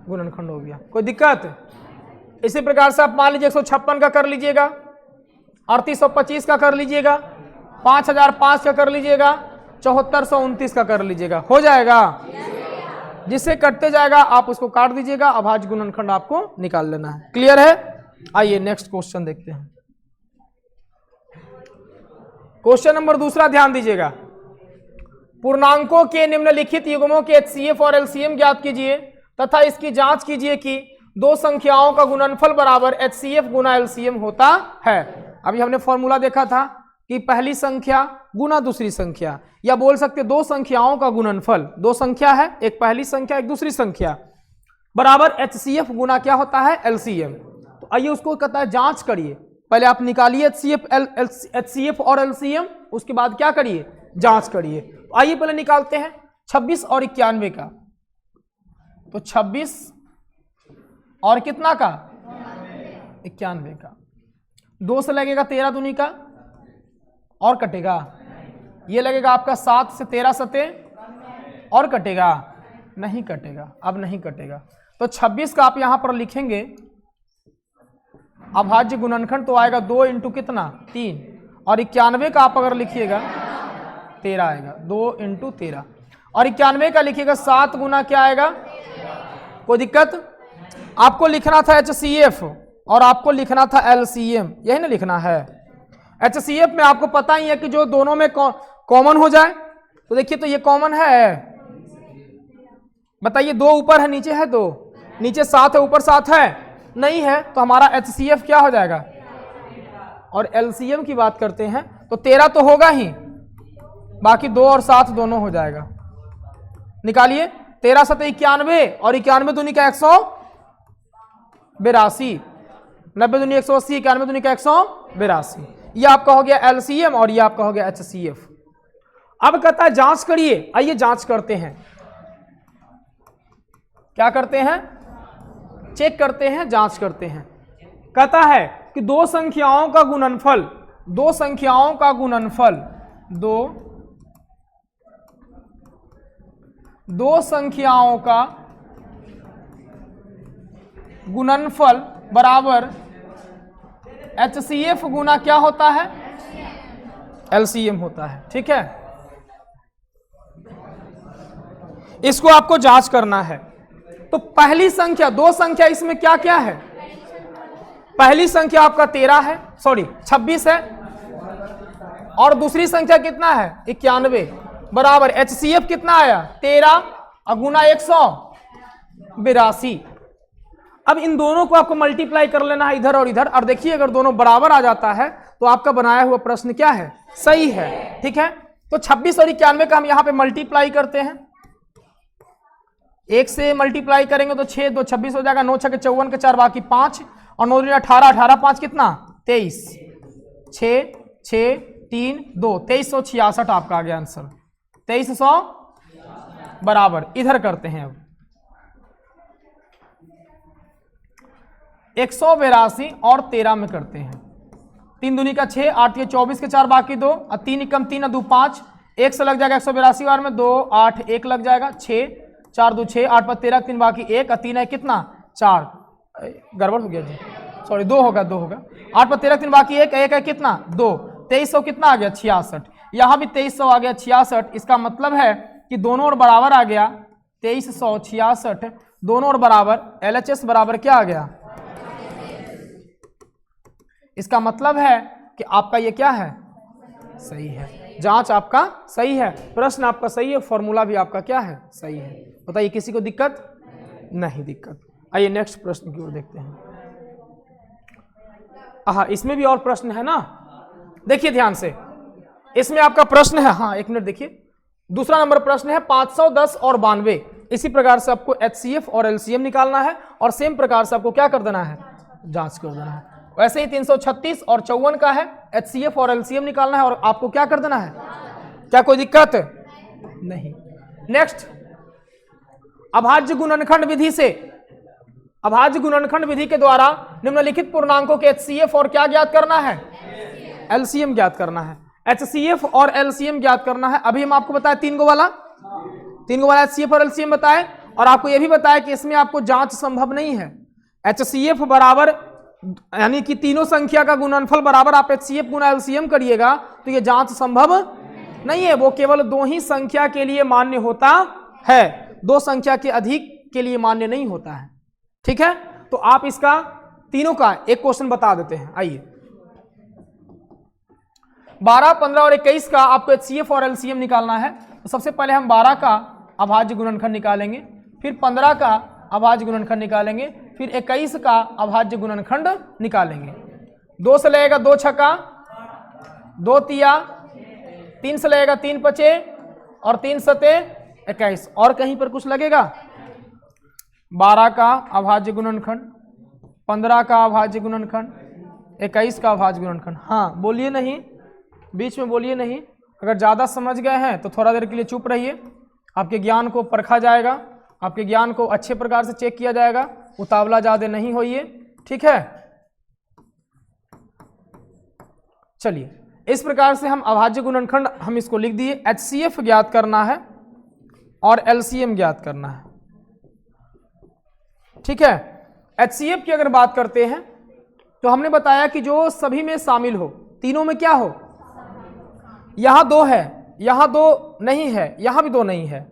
[SPEAKER 1] गुणनखंड हो गया। कोई दिक्कत? इसी प्रकार से आप मान लीजिए 156 का कर लीजिएगा, 3825 का कर लीजिएगा, 5005 का कर लीजिएगा, 7429 का कर लीजिएगा, हो जाएगा। जिससे कटते जाएगा आप उसको काट दीजिएगा, अभाज्य गुणनखंड आपको निकाल लेना है। क्लियर है? आइए नेक्स्ट क्वेश्चन देखते हैं। क्वेश्चन नंबर 2 ध्यान दीजिएगा। पूर्णांकों के निम्नलिखित युग्मों के HCF और LCM ज्ञात कीजिए तथा इसकी जांच कीजिए कि 2 संख्याओं का गुणनफल बराबर HCF गुना LCM होता है। अभी हमने फॉर्मूला देखा था कि पहली संख्या गुना दूसरी संख्या, या बोल सकते 2 संख्याओं का गुणनफल, 2 संख्या है, एक पहली संख्या एक दूसरी संख्या, बराबर HCF गुना क्या होता है LCM। तो आइए उसको कहता है जांच करिए, पहले आप निकालिए HCF और LCM, उसके बाद क्या करिए जांच करिए। तो आइए पहले निकालते हैं 26 और 91 का। तो 26 और कितना का 91 का, 2 से लगेगा 13 दूनी का और कटेगा, ये लगेगा आपका 7 से 13 सते और कटेगा, नहीं कटेगा, अब नहीं कटेगा। तो 26 का आप यहां पर लिखेंगे अभाज्य गुणनखंड तो आएगा 2 इंटू कितना 3, और 91 का आप अगर लिखिएगा 13 आएगा, 2 इंटू 13, और 91 का लिखिएगा 7 गुना क्या आएगा, कोई दिक्कत? आपको लिखना था HCF और आपको लिखना था LCM, यही ना लिखना है। HCF में आपको पता ही है कि जो दोनों में कॉमन हो जाए, तो देखिए तो ये कॉमन है, बताइए 2 ऊपर है नीचे है 2, नीचे 7 है ऊपर 7 है, नहीं है, तो हमारा HCF क्या हो जाएगा। और LCM की बात करते हैं तो 13 तो होगा ही, बाकी 2 और 7 दोनों हो जाएगा, निकालिए। 13 7 91 और 91 दूनी का 182, 90 दूनी 180, 91 दूनी का 182, ये आपका हो गया LCM और ये आपका हो गया HCF। अब कहता है जांच करिए, आइए जांच करते हैं, क्या करते हैं, चेक करते हैं, जांच करते हैं। कहता है कि दो संख्याओं का गुणनफल, दो संख्याओं का गुणनफल, दो संख्याओं का गुणनफल बराबर HCF गुना क्या होता है, LCM होता है। ठीक है, इसको आपको जांच करना है। तो पहली संख्या, दो संख्या इसमें क्या क्या है, पहली संख्या आपका 26 है, और दूसरी संख्या कितना है 91, बराबर HCF कितना आया 13 और गुना 182। अब इन दोनों को आपको मल्टीप्लाई कर लेना है इधर और इधर, और देखिए अगर दोनों बराबर आ जाता है तो आपका बनाया हुआ प्रश्न क्या है, सही है। ठीक है, तो 26 और 91 का हम यहां पे मल्टीप्लाई करते हैं, 1 से मल्टीप्लाई करेंगे तो 6 2 26 हो जाएगा, 9 6 54 के 4 बाकी 5 और 9 18 18 5 कितना 23, 6 6 3 2 2366 आपका आ गया आंसर, 2300 बराबर। इधर करते हैं अब 182 और 13 में करते हैं, 3 दूनी का 6 8 ये 24 के 4 बाकी 2 और 3 एकम 3 2 5, 1 से लग जाएगा 182 बार में 2 8 1 लग जाएगा 6 4 2 6 8 5 13 3 बाकी 1 और 3 है कितना 4, गड़बड़ हो गया जी, सॉरी 2 होगा 8 5 13 3 बाकी 1 1 है कितना 2, 2300 कितना आ गया 66, यहां भी 2300 आ गया 66। इसका मतलब है कि दोनों और बराबर आ गया 2366, दोनों और बराबर, LHS बराबर क्या आ गया, इसका मतलब है कि आपका ये क्या है, सही है, जांच आपका सही है, प्रश्न आपका सही है, फॉर्मूला भी आपका क्या है, सही है। बताइए किसी को दिक्कत, नहीं दिक्कत। आइए नेक्स्ट प्रश्न की ओर देखते हैं। हाँ, इसमें भी और प्रश्न है ना, देखिए ध्यान से, इसमें आपका प्रश्न है, हाँ 1 मिनट देखिए, दूसरा नंबर प्रश्न है 510 और 92। इसी प्रकार से आपको HCF और LCM निकालना है, और सेम प्रकार से आपको क्या कर देना है, जांच कर देना है। वैसे ही 336 और 54 का है, HCF और LCM निकालना है और आपको क्या कर देना है, क्या कोई दिक्कत नहीं। नेक्स्ट, अभाज्य गुणनखंड विधि से, अभाज्य गुणनखंड विधि के द्वारा निम्नलिखित पूर्णांकों के HCF और क्या ज्ञात करना है, LCM ज्ञात करना है। HCF और LCM ज्ञात करना है। अभी हम आपको बताए 3 गो वाला HCF और LCM बताए, और आपको यह भी बताया कि इसमें आपको जांच संभव नहीं है। HCF बराबर यानी कि तीनों संख्या का गुणनफल बराबर आप HCF गुना LCM करिएगा तो यह जांच संभव नहीं है, वो केवल 2 ही संख्या के लिए मान्य होता है, 2 संख्या के अधिक के लिए मान्य नहीं होता है। ठीक है, तो आप इसका तीनों का एक क्वेश्चन बता देते हैं। आइए 12, 15 और 21 का आपको HCF और LCM निकालना है। तो सबसे पहले हम 12 का अभाज्य गुणनखंड निकालेंगे, फिर 15 का अभाज्य गुणनखंड निकालेंगे, फिर 21 का अभाज्य गुणनखंड निकालेंगे। 2 से लगेगा 2 छक्का 2 तिया, 3 से लगेगा 3 पचे और 3 सते 21, और कहीं पर कुछ लगेगा। 12 का अभाज्य गुणनखंड, 15 का अभाज्य गुणनखंड, 21 का अभाज्य गुणनखंड। हाँ बोलिए नहीं, बीच में बोलिए नहीं, अगर ज़्यादा समझ गए हैं तो थोड़ा देर के लिए चुप रहिए, आपके ज्ञान को परखा जाएगा, आपके ज्ञान को अच्छे प्रकार से चेक किया जाएगा, उतावला ज्यादा नहीं होइए, ठीक है। चलिए, इस प्रकार से हम अभाज्य गुणनखंड हम इसको लिख दिए। HCF ज्ञात करना है और LCM ज्ञात करना है, ठीक है। HCF की अगर बात करते हैं तो हमने बताया कि जो सभी में शामिल हो, तीनों में क्या हो, यहां 2 है, यहां 2 नहीं है, यहां भी 2 नहीं है,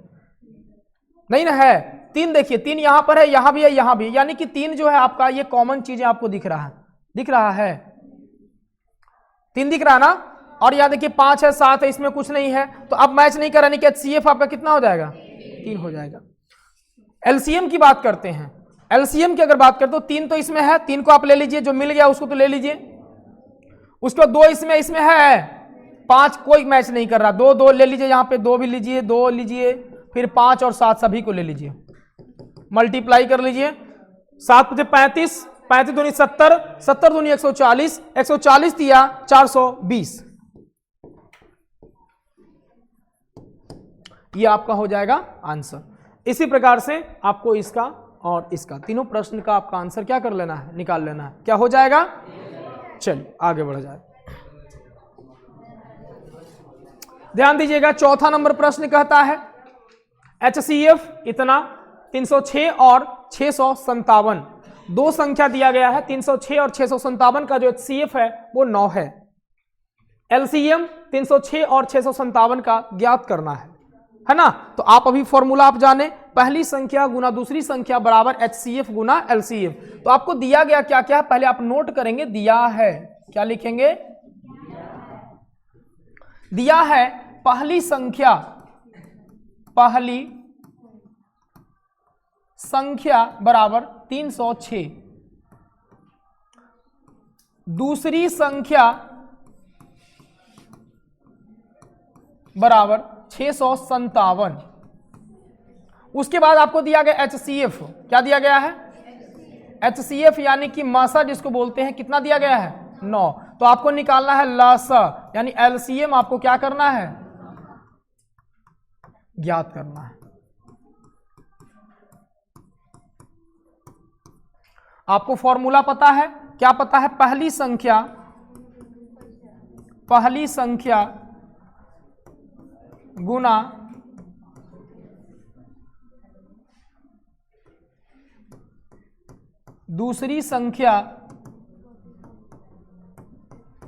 [SPEAKER 1] नहीं ना है, 3 देखिए, 3 यहां पर है, यहां भी है, यहां भी, यानी कि 3 जो है आपका ये कॉमन चीजें आपको दिख रहा है, दिख रहा है, 3 दिख रहा है ना। और यहां देखिए 5 है, 7 है, इसमें कुछ नहीं है, तो अब मैच नहीं कर, यानी कि HCF आपका कितना हो जाएगा, 3 हो जाएगा। LCM की बात करते हैं, LCM की अगर बात करते हो 3 तो इसमें है, 3 को आप ले लीजिए, जो मिल गया उसको तो ले लीजिए, उसको 2 इसमें है, 5 कोई मैच नहीं कर रहा, 2 2 ले लीजिए, यहां पे 2 भी लीजिए, 2 लीजिए, फिर 5 और 7 सभी को ले लीजिए, मल्टीप्लाई कर लीजिए, 7 5 35, 35 दूनी 70, 70 दूनी 140, 140 दिया 420, ये आपका हो जाएगा आंसर। इसी प्रकार से आपको इसका और इसका तीनों प्रश्न का आपका आंसर क्या कर लेना है, निकाल लेना है, क्या हो जाएगा। चलिए आगे बढ़ जाए, ध्यान दीजिएगा। चौथा नंबर प्रश्न कहता है HCF इतना 306 और 657, 2 संख्या दिया गया है, 306 और 657 का जो HCF है वो 9 है। LCM 306 और 657 का ज्ञात करना है ना। तो आप अभी फॉर्मूला आप जाने, पहली संख्या गुना दूसरी संख्या बराबर HCF गुना LCM। तो आपको दिया गया क्या क्या है पहले आप नोट करेंगे, दिया है, क्या लिखेंगे, दिया है पहली संख्या बराबर 306, दूसरी संख्या बराबर 657, उसके बाद आपको दिया गया HCF, क्या दिया गया है, HCF यानी कि मासा जिसको बोलते हैं, कितना दिया गया है 9। तो आपको निकालना है लासा, यानी LCM आपको क्या करना है, ज्ञात करना है। आपको फॉर्मूला पता है, क्या पता है, पहली संख्या गुना दूसरी संख्या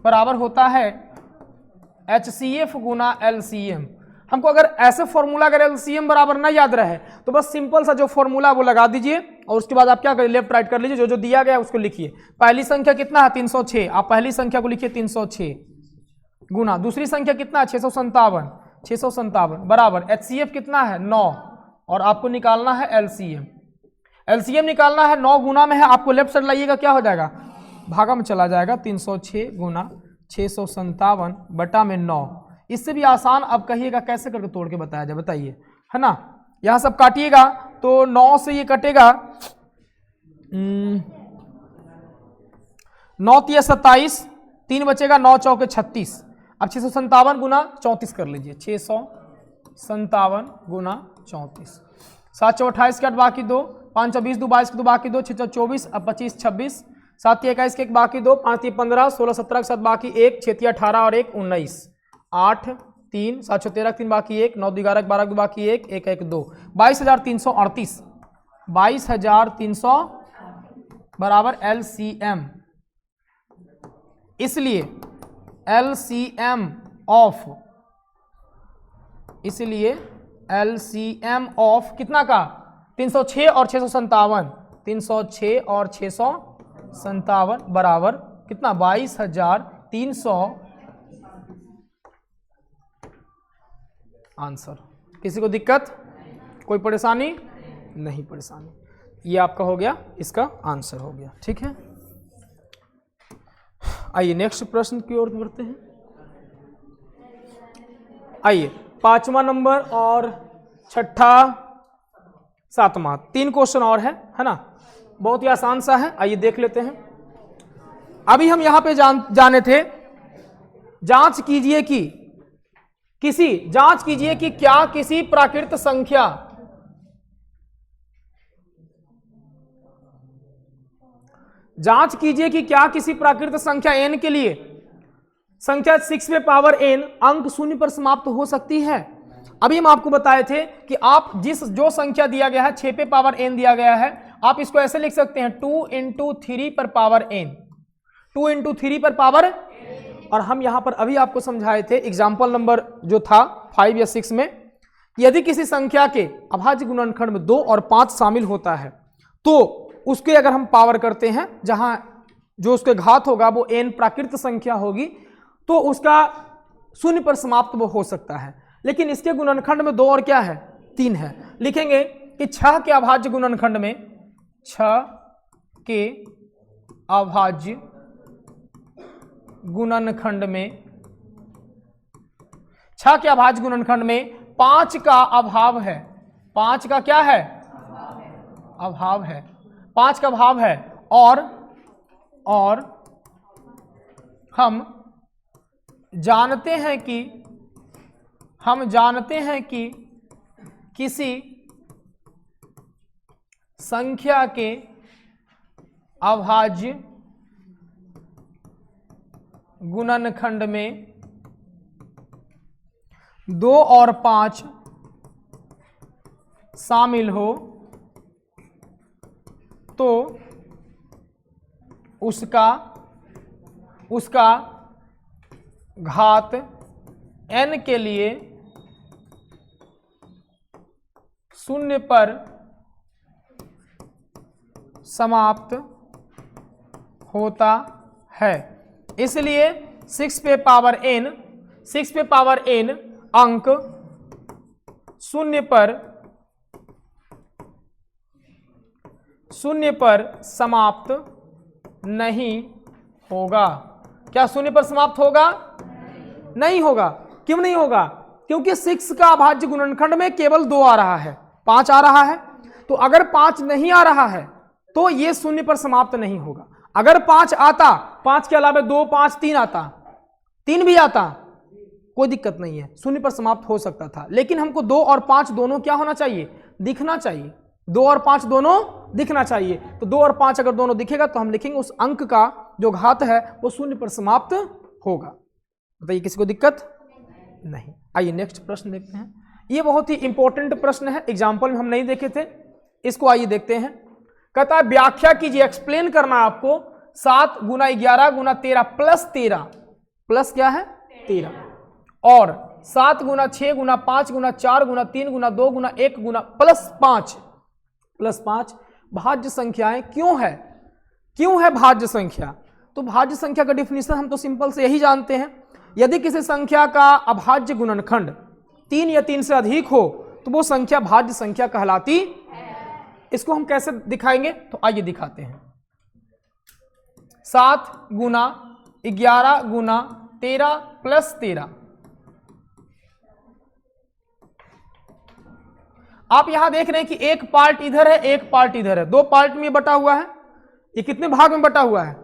[SPEAKER 1] बराबर होता है HCF गुना LCM। हमको अगर ऐसे फॉर्मूला अगर LCM बराबर ना याद रहे तो बस सिंपल सा जो फॉर्मूला वो लगा दीजिए और उसके बाद आप क्या करिए, लेफ्ट राइट कर लीजिए, जो जो दिया गया है उसको लिखिए। पहली संख्या कितना है 306, आप पहली संख्या को लिखिए 306 गुना दूसरी संख्या कितना है 657 बराबर HCF कितना है 9 और आपको निकालना है LCM निकालना है, 9 गुना में है, आपको लेफ्ट साइड लाइएगा, क्या हो जाएगा, भागा में चला जाएगा, 306 गुना 657 बटा में 9। इससे भी आसान अब कहिएगा कैसे करके तोड़ के बताया जाए, बताइए, है ना। यहां सब काटिएगा तो 9 से ये कटेगा 9 तिया 27, 3 बचेगा, 9 चौके 36। अब 657 गुना 34 कर लीजिए, 657 गुना 34, 7 चौ 28 के 8 बाकी 2, 5 20 2 22 के 2 बाकी 2, 6 चौ 24, अब 25 26, 7 21 के 1 बाकी 2, 5 15 16 17 के 7 बाकी 1, 6 18 और 1 19, 8 3 7 13 3 बाकी 1, 9 11 12 2 बाकी 1 1 1 2, 22,338, 22,300 बराबर LCM। इसलिए LCM ऑफ कितना का 306 और 657, 306 और 657 बराबर कितना 22,300 आंसर। किसी को दिक्कत, कोई परेशानी नहीं, परेशानी, ये आपका हो गया, इसका आंसर हो गया, ठीक है। आइए नेक्स्ट प्रश्न की ओर बढ़ते हैं। आइए 5वां नंबर और 6ठा 7वां, 3 क्वेश्चन और है ना, बहुत ही आसान सा है, आइए देख लेते हैं। अभी हम यहां पे जाने थे, जांच कीजिए कि क्या किसी प्राकृत संख्या जांच कीजिए कि क्या किसी प्राकृत संख्या n के लिए संख्या 6 पे पावर n अंक शून्य पर समाप्त हो सकती है। अभी हम आपको बताए थे कि आप जो संख्या दिया गया है 6 पे पावर n दिया गया है, आप इसको ऐसे लिख सकते हैं 2 × 3 पर पावर n, 2 × 3 पर पावर। और हम यहां पर अभी आपको समझाए थे एग्जाम्पल नंबर जो था 5 या 6 में, यदि किसी संख्या के अभाज्य गुणनखंड में 2 और 5 शामिल होता है तो उसके अगर हम पावर करते हैं, जहां जो उसके घात होगा वो n प्राकृत संख्या होगी, तो उसका शून्य पर समाप्त वो हो सकता है। लेकिन इसके गुणनखंड में 2 और क्या है 3 है। लिखेंगे कि 6 के अभाज्य गुणनखंड में 6 के अभाज्य गुणनखंड में 6 के अभाज्य गुणनखंड में 5 का अभाव है। 5 का क्या है अभाव है, 5 का अभाव है। और हम जानते हैं कि किसी संख्या के अभाज्य गुणनखंड में 2 और 5 शामिल हो तो उसका घात n के लिए शून्य पर समाप्त होता है। इसलिए 6 पे पावर n अंक शून्य पर समाप्त नहीं होगा। क्या शून्य पर समाप्त होगा? नहीं होगा। क्यों नहीं होगा? क्योंकि 6 का अभाज्य गुणनखंड में केवल 2 आ रहा है, 5 आ रहा है। तो अगर 5 नहीं आ रहा है तो ये शून्य पर समाप्त नहीं होगा। अगर 5 आता, 5 के अलावा 2, 5, 3 आता, 3 भी आता, कोई दिक्कत नहीं है, शून्य पर समाप्त हो सकता था। लेकिन हमको 2 और 5 दोनों क्या होना चाहिए? दिखना चाहिए। 2 और 5 दोनों दिखना चाहिए। तो 2 और 5 अगर दोनों दिखेगा तो हम लिखेंगे उस अंक का जो घात है वो शून्य पर समाप्त होगा। बताइए किसी को दिक्कत नहीं। आइए नेक्स्ट प्रश्न देखते हैं। ये बहुत ही इंपॉर्टेंट प्रश्न है, एग्जाम्पल में हम नहीं देखे थे, इसको आइए देखते हैं। कहता है व्याख्या कीजिए, एक्सप्लेन करना आपको 7 × 11 × 13 प्लस 13 प्लस क्या है 13 और 7 × 6 × 5 × 4 × 3 × 2 × 1 × प्लस 5 भाज्य संख्याएं क्यों है भाज्य संख्या? तो भाज्य संख्या का डिफिनीशन हम तो सिंपल से यही जानते हैं, यदि किसी संख्या का अभाज्य गुणनखंड 3 या 3 से अधिक हो तो वो संख्या भाज्य संख्या कहलाती है। इसको हम कैसे दिखाएंगे? तो आइए दिखाते हैं। 7 × 11 × 13 प्लस 13। आप यहां देख रहे हैं कि एक पार्ट इधर है, एक पार्ट इधर है, 2 पार्ट में बटा हुआ है। ये कितने भाग में बटा हुआ है?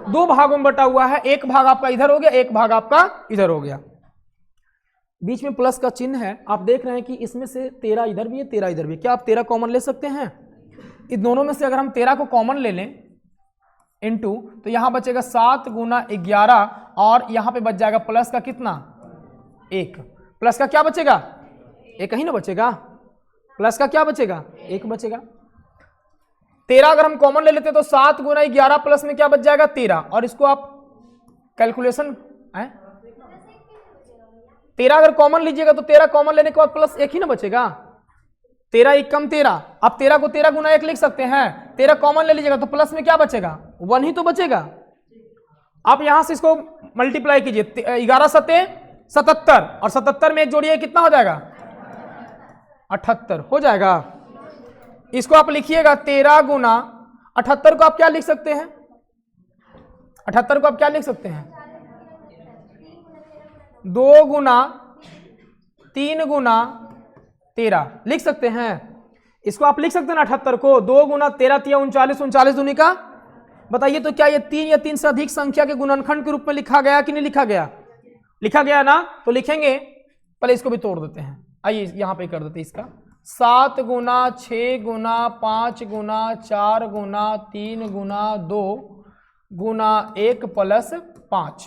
[SPEAKER 1] 2 भागों में बटा हुआ है। एक भाग आपका इधर हो गया, एक भाग आपका इधर हो गया। बीच में प्लस का चिन्ह है। आप देख रहे हैं कि इसमें से 13 इधर भी है, 13 इधर भी है। क्या आप 13 कॉमन ले सकते हैं? इन दोनों में से अगर हम 13 को कॉमन ले लें इनटू, तो यहां बचेगा 7 × 11 और यहां पे बच जाएगा प्लस का कितना 1। प्लस का क्या बचेगा? 1 ही ना बचेगा। प्लस का क्या बचेगा? 1 बचेगा। 13 अगर हम कॉमन ले लेते तो 7 × 11 प्लस में क्या बच जाएगा 13। और इसको आप कैलकुलेशन 13 अगर कॉमन लीजिएगा तो 13 कॉमन लेने के बाद प्लस 1 ही ना बचेगा। 13 1 कम 13। अब 13 को 13 × 1 लिख सकते हैं। 13 कॉमन ले लीजिएगा तो प्लस में क्या बचेगा 1 ही तो बचेगा। आप यहां से इसको मल्टीप्लाई कीजिए, 11 × 77 और 77 में 1 जोड़िए कितना हो जाएगा 78 हो जाएगा। इसको आप लिखिएगा 13 × 78 को आप क्या लिख सकते हैं? 78 को आप क्या लिख सकते हैं? 2 × 3 × 13 लिख सकते हैं। इसको आप लिख सकते हैं 78 को 2 × 13 × 39 39 दूनी का। बताइए तो क्या ये 3 या 3 से अधिक संख्या के गुणनखंड के रूप में लिखा गया कि नहीं लिखा गया? लिखा गया ना। तो लिखेंगे, पहले इसको भी तोड़ देते हैं। आइए यहां पे कर देते हैं इसका 7 गुना 6 गुना 5 गुना 4 गुना 3 गुना 2 गुना 1 प्लस 5।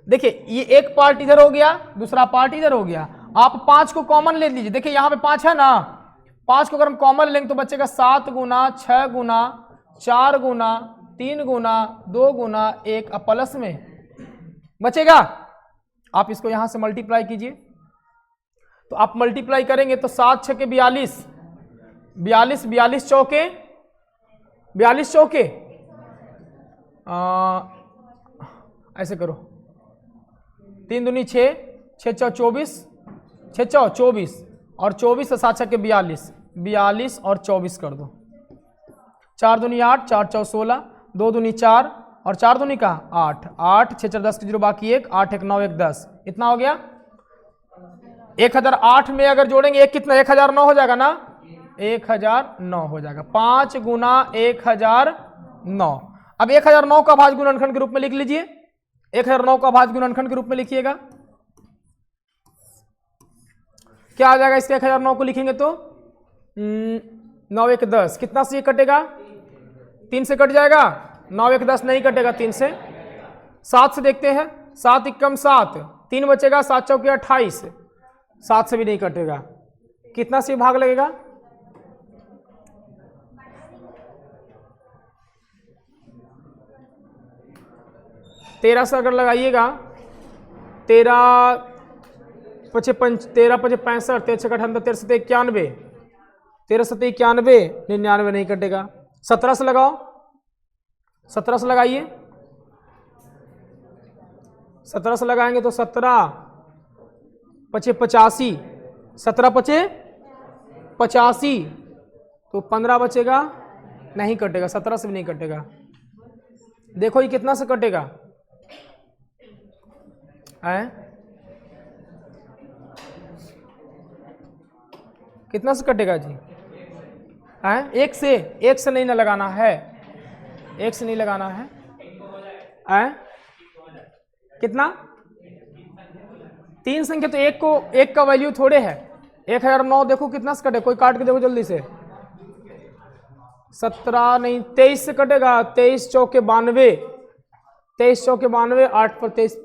[SPEAKER 1] देखिए ये एक पार्ट इधर हो गया, दूसरा पार्ट इधर हो गया। आप 5 को कॉमन ले लीजिए। देखिए यहाँ पे 5 है ना, 5 को अगर हम कॉमन लेंगे तो बचेगा 7 गुना 6 गुना 4 गुना 3 गुना 2 गुना 1 प्लस में बचेगा। आप इसको यहां से मल्टीप्लाई कीजिए, तो आप मल्टीप्लाई करेंगे तो 7 6 के 42, 42 42 चौके 42 चौके ऐसे करो, 3 दूनी 6 6 चौ 24 6 चौ 24 और 24 से 7 6 के 42 42 और 24 कर दो। 4 दूनी 8 4 चौ 16 2 दूनी 4 और 4 दूनी का 8 8 6 4 10 के 0 बाकी 1 8 1 9 1 10। इतना हो गया। 1008 में अगर जोड़ेंगे एक कितना 1009 हो जाएगा ना, 1009 हो जाएगा। 5 गुना 1009। अब 1009 का भाज्य गुणनखंड के रूप में लिख लीजिए। 1009 का भाज्य गुणनखंड के रूप में लिखिएगा। क्या आ जाएगा इसके 1009 को लिखेंगे तो 9 1 10। कितना से ये कटेगा, 3 से कट जाएगा। 9 1 10 नहीं कटेगा 3 से। 7 से देखते हैं, 7 1 7 3 बचेगा, 7 चौके 28, 7 से भी नहीं कटेगा। कितना से भाग लगेगा, 13 से अगर लगाइएगा 13 5 65 13 5 65 13 6 78 13 7 91 13 7 91 99 नहीं कटेगा। 17 से लगाओ, 17 से लगाइए। 17 से लगाएंगे तो 17 5 85 17 5 85 तो 15 बचेगा, नहीं कटेगा। 17 से भी नहीं कटेगा। देखो ये कितना से कटेगा है, कितना से कटेगा जी है, एक से नहीं ना लगाना है, एक से नहीं लगाना है। कितना 3 संख्या तो एक का वैल्यू थोड़े है। 1009 देखो कितना से कटे, कोई काट के देखो जल्दी से। 17 नहीं 23 से कटेगा। 23 चौके 92 23 चौके 92 8 पर 23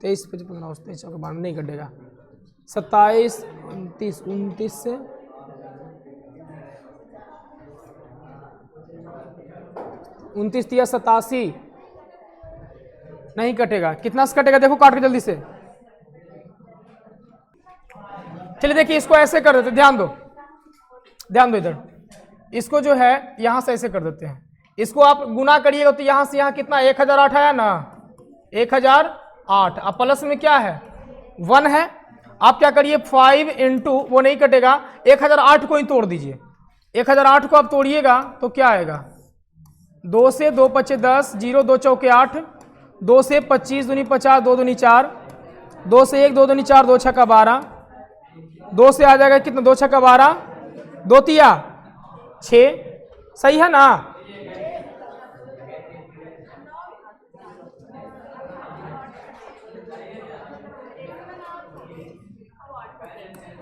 [SPEAKER 1] 23 55 23 चौके 92 नहीं कटेगा। 27 29 29 से 29 या 87 नहीं कटेगा। कितना से कटेगा देखो काट के जल्दी से। चलिए देखिए इसको ऐसे कर देते, ध्यान दो इधर। इसको जो है यहां से ऐसे कर देते हैं। इसको आप गुना करिएगा तो यहां से यहां कितना 1008 आया ना, 1008। अब प्लस में क्या है 1 है। आप क्या करिए 5 इंटू वो नहीं कटेगा, 1008 को ही तोड़ दीजिए। 1008 को आप तोड़िएगा तो क्या आएगा, 2 से 2 5 10 0 2 चौके 8 2 से 25 दूनी 50 2 दूनी 4 2 से 1 2 दूनी 4 2 छक्का 12 2 से आ जाएगा कितना 2 छक्का 12 2 तिया 6। सही है ना।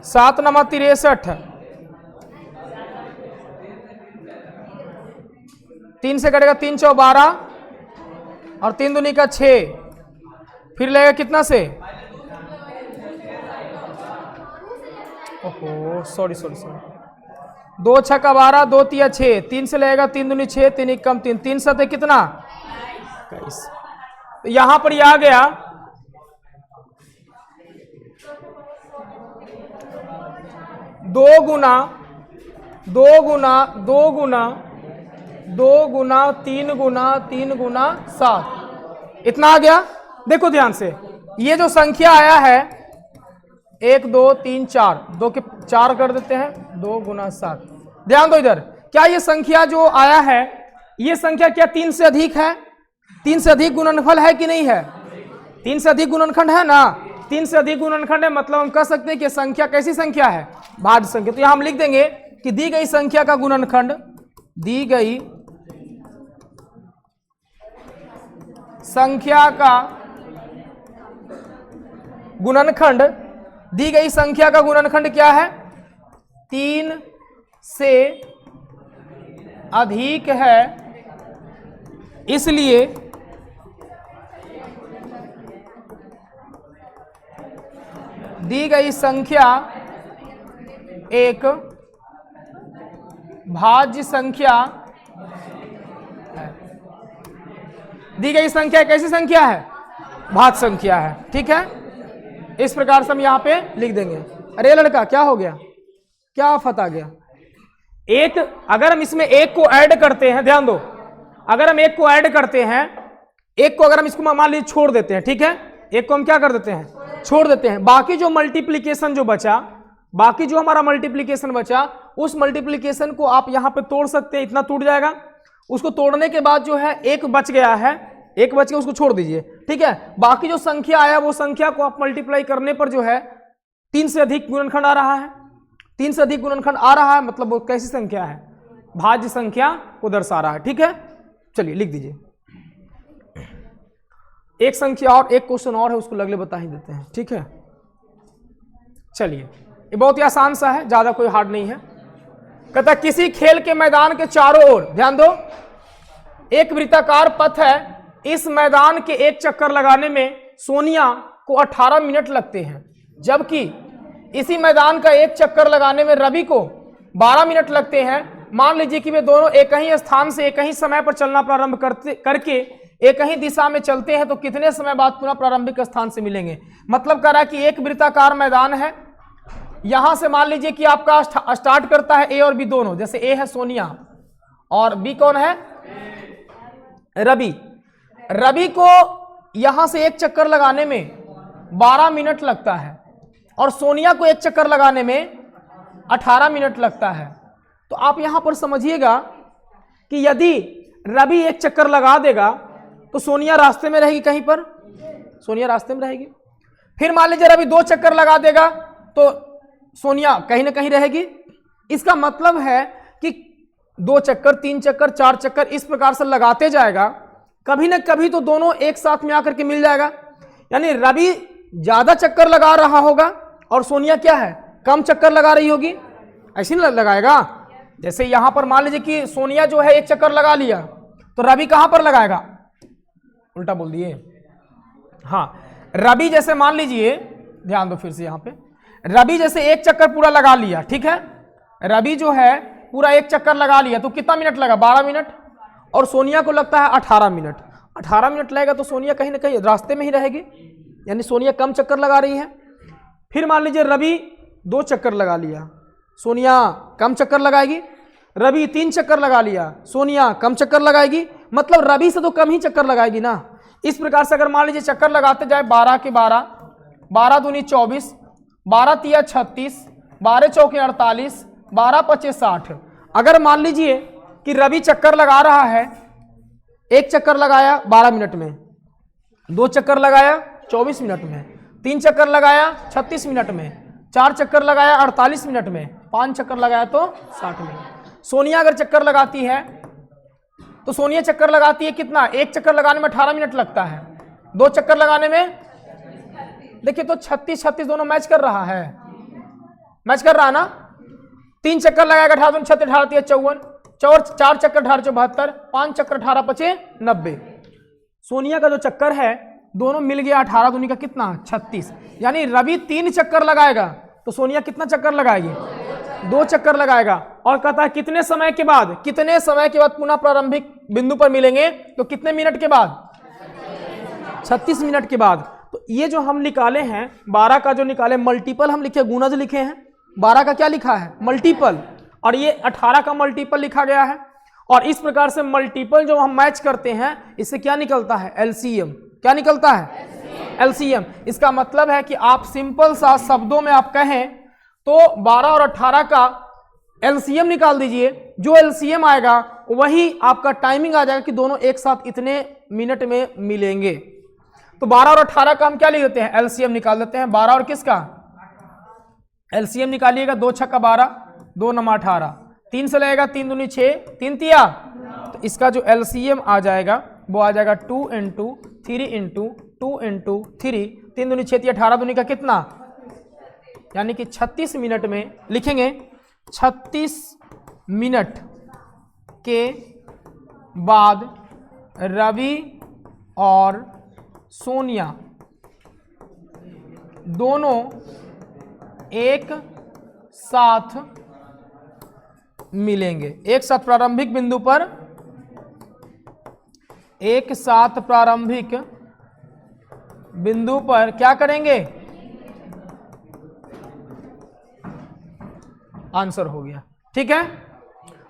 [SPEAKER 1] सात नमा 63 3 से कटेगा 3 चौ 12 और 3 दूनी का 6। फिर लगेगा कितना से, ओहो सॉरी 2 छक्का 12 2 तिया 6 3 से लगेगा 3 दूनी 6 3 1 कम 3 3 7 कितना 21। तो यहां पर ये आ गया 2 गुना 2 गुना 2 गुना 2 गुना 3 गुना 3 गुना 7 इतना आ गया। देखो ध्यान से, ये जो संख्या आया है 1 2 3 4 2 के 4 कर देते हैं 2 गुना 7। ध्यान दो इधर, क्या ये संख्या जो आया है ये संख्या क्या 3 से अधिक है, 3 से अधिक गुणनफल है कि नहीं है, 3 से अधिक गुणनखंड है ना। 3 से अधिक गुणनखंड है मतलब हम कह सकते हैं कि संख्या कैसी संख्या है, भाज्य संख्या। तो यहां हम लिख देंगे कि दी गई संख्या का गुणनखंड, दी गई संख्या का गुणनखंड, दी गई संख्या का गुणनखंड क्या है 3 से अधिक है, इसलिए दी गई संख्या एक भाज्य संख्या है। दी गई संख्या कैसी संख्या है? भाज्य संख्या है। ठीक है, इस प्रकार से हम यहां पे लिख देंगे। अरे लड़का क्या हो गया, क्या आफत आ गया? एक, अगर हम इसमें एक को ऐड करते हैं, ध्यान दो, अगर हम एक को ऐड करते हैं, एक को अगर हम इसको मान लीजिए छोड़ देते हैं, ठीक है, एक को हम क्या कर देते हैं, छोड़ देते हैं, बाकी जो मल्टीप्लीकेशन जो बचा, बाकी जो हमारा मल्टीप्लीकेशन बचा, उस मल्टीप्लीकेशन को आप यहां पे तोड़ सकते हैं, इतना टूट जाएगा। उसको तोड़ने के बाद जो है एक बच गया है, एक बच के उसको छोड़ दीजिए। ठीक है, बाकी जो संख्या आया वो संख्या को आप मल्टीप्लाई करने पर जो है 3 से अधिक गुणनखंड आ रहा है। 3 से अधिक गुणनखंड आ रहा है मतलब वो कैसी संख्या है? भाज्य संख्या को दर्शा रहा है। ठीक है, चलिए लिख दीजिए। एक संख्या और एक क्वेश्चन और है, उसको अगले बता ही देते हैं। ठीक है, चलिए, ये बहुत ही आसान सा है, ज्यादा कोई हार्ड नहीं है। कहता किसी खेल के मैदान के चारों ओर, ध्यान दो, एक वृत्ताकार पथ है, इस मैदान के एक चक्कर लगाने में सोनिया को 18 मिनट लगते हैं, जबकि इसी मैदान का एक चक्कर लगाने में रवि को 12 मिनट लगते हैं। मान लीजिए कि वे दोनों एक ही स्थान से एक ही समय पर चलना प्रारंभ करके एक ही दिशा में चलते हैं तो कितने समय बाद पुनः प्रारंभिक स्थान से मिलेंगे? मतलब कह रहा है कि एक वृत्ताकार मैदान है, यहां से मान लीजिए कि आपका स्टार्ट करता है ए और बी दोनों, जैसे ए है सोनिया और बी कौन है? रवि। रवि को यहां से एक चक्कर लगाने में 12 मिनट लगता है और सोनिया को एक चक्कर लगाने में 18 मिनट लगता है। तो आप यहां पर समझिएगा कि यदि रवि एक चक्कर लगा देगा तो सोनिया रास्ते में रहेगी, कहीं पर सोनिया रास्ते में रहेगी। फिर मान लीजिए रवि 2 चक्कर लगा देगा तो सोनिया कहीं ना कहीं रहेगी। इसका मतलब है कि 2 चक्कर, 3 चक्कर, 4 चक्कर इस प्रकार से लगाते जाएगा, कभी ना कभी तो दोनों एक साथ में आकर के मिल जाएगा। यानी रवि ज्यादा चक्कर लगा रहा होगा और सोनिया क्या है, कम चक्कर लगा रही होगी, ऐसे नहीं लगाएगा। जैसे यहां पर मान लीजिए कि सोनिया जो है एक चक्कर लगा लिया तो रवि कहां पर लगाएगा? उल्टा बोल दिए। हाँ, रवि जैसे मान लीजिए, ध्यान दो फिर से यहां पे, रवि जैसे एक चक्कर पूरा लगा लिया, ठीक है, रवि जो है पूरा एक चक्कर लगा लिया तो कितना मिनट लगा? 12 मिनट। और सोनिया को लगता है 18 मिनट। 18 मिनट लगेगा तो सोनिया कहीं ना कहीं रास्ते में ही रहेगी, यानी सोनिया कम चक्कर लगा रही है। फिर मान लीजिए रवि 2 चक्कर लगा लिया, सोनिया कम चक्कर लगाएगी। रवि 3 चक्कर लगा लिया, सोनिया कम चक्कर लगाएगी, मतलब रवि से तो कम ही चक्कर लगाएगी ना। इस प्रकार से अगर मान लीजिए चक्कर लगाते जाए 12 के 12, 12 दूनी 24, 12 तिया 36, 12 चौके 48, 12 पचे 60। अगर मान लीजिए कि रवि चक्कर लगा रहा है, एक चक्कर लगाया 12 मिनट में, 2 चक्कर लगाया 24 मिनट में, 3 चक्कर लगाया 36 मिनट में, 4 चक्कर लगाया 48 मिनट में, 5 चक्कर लगाया तो 60 मिनट। सोनिया अगर चक्कर लगाती है तो सोनिया चक्कर लगाती है कितना? एक चक्कर लगाने में 18 मिनट लगता है, 2 चक्कर लगाने में, देखिए तो 36-36 दोनों मैच कर रहा है, मैच कर रहा है ना। 3 चक्कर लगाएगा 18 36, 18 54, 4 चक्कर 18 72, 5 चक्कर 18 पचे 90। सोनिया का जो चक्कर है दोनों मिल गया 18 दूनी का कितना? 36। यानी रवि 3 चक्कर लगाएगा तो सोनिया कितना चक्कर लगाएगी? 2 चक्कर लगाएगा। और कहता है कितने समय के बाद, कितने समय के बाद पुनः प्रारंभिक बिंदु पर मिलेंगे? तो कितने मिनट के बाद? 36 मिनट के बाद। तो ये जो हम निकाले हैं 12 का जो निकाले मल्टीपल हम लिखे, गुणज लिखे हैं, 12 का क्या लिखा है? मल्टीपल, और ये 18 का मल्टीपल लिखा गया है। और इस प्रकार से मल्टीपल जो हम मैच करते हैं इससे क्या निकलता है? एलसीएम। क्या निकलता है? एलसीएम। इसका मतलब है कि आप सिंपल सा शब्दों में आप कहें तो 12 और 18 का एलसीएम निकाल दीजिए, जो एलसीएम आएगा वही आपका टाइमिंग आ जाएगा कि दोनों एक साथ इतने मिनट में मिलेंगे। तो 12 और 18 का हम क्या लिख देते हैं? एलसीएम निकाल देते हैं। 12 और किसका एलसीएम निकालिएगा? 2 छक्का 12, 2 नमा 18, 3 से लगेगा 3 दूनी 6, 3 तिया, तो इसका जो एलसीएम आ जाएगा वो आ जाएगा 2 × 3 × 2 × 3, 3 दूनी 6 तिया 18 दूनी का कितना? यानी कि 36 मिनट में लिखेंगे 36 मिनट के बाद रवि और सोनिया दोनों एक साथ मिलेंगे। एक साथ प्रारंभिक बिंदु पर, एक साथ प्रारंभिक बिंदु पर क्या करेंगे? आंसर हो गया। ठीक है,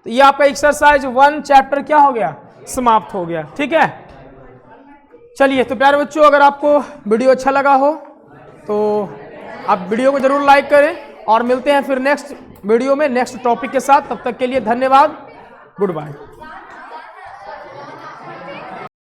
[SPEAKER 1] तो ये आपका एक्सरसाइज 1 चैप्टर क्या हो गया? समाप्त हो गया। ठीक है, चलिए तो प्यारे बच्चों, अगर आपको वीडियो अच्छा लगा हो तो आप वीडियो को जरूर लाइक करें और मिलते हैं फिर नेक्स्ट वीडियो में नेक्स्ट टॉपिक के साथ। तब तक के लिए धन्यवाद, गुड बाय।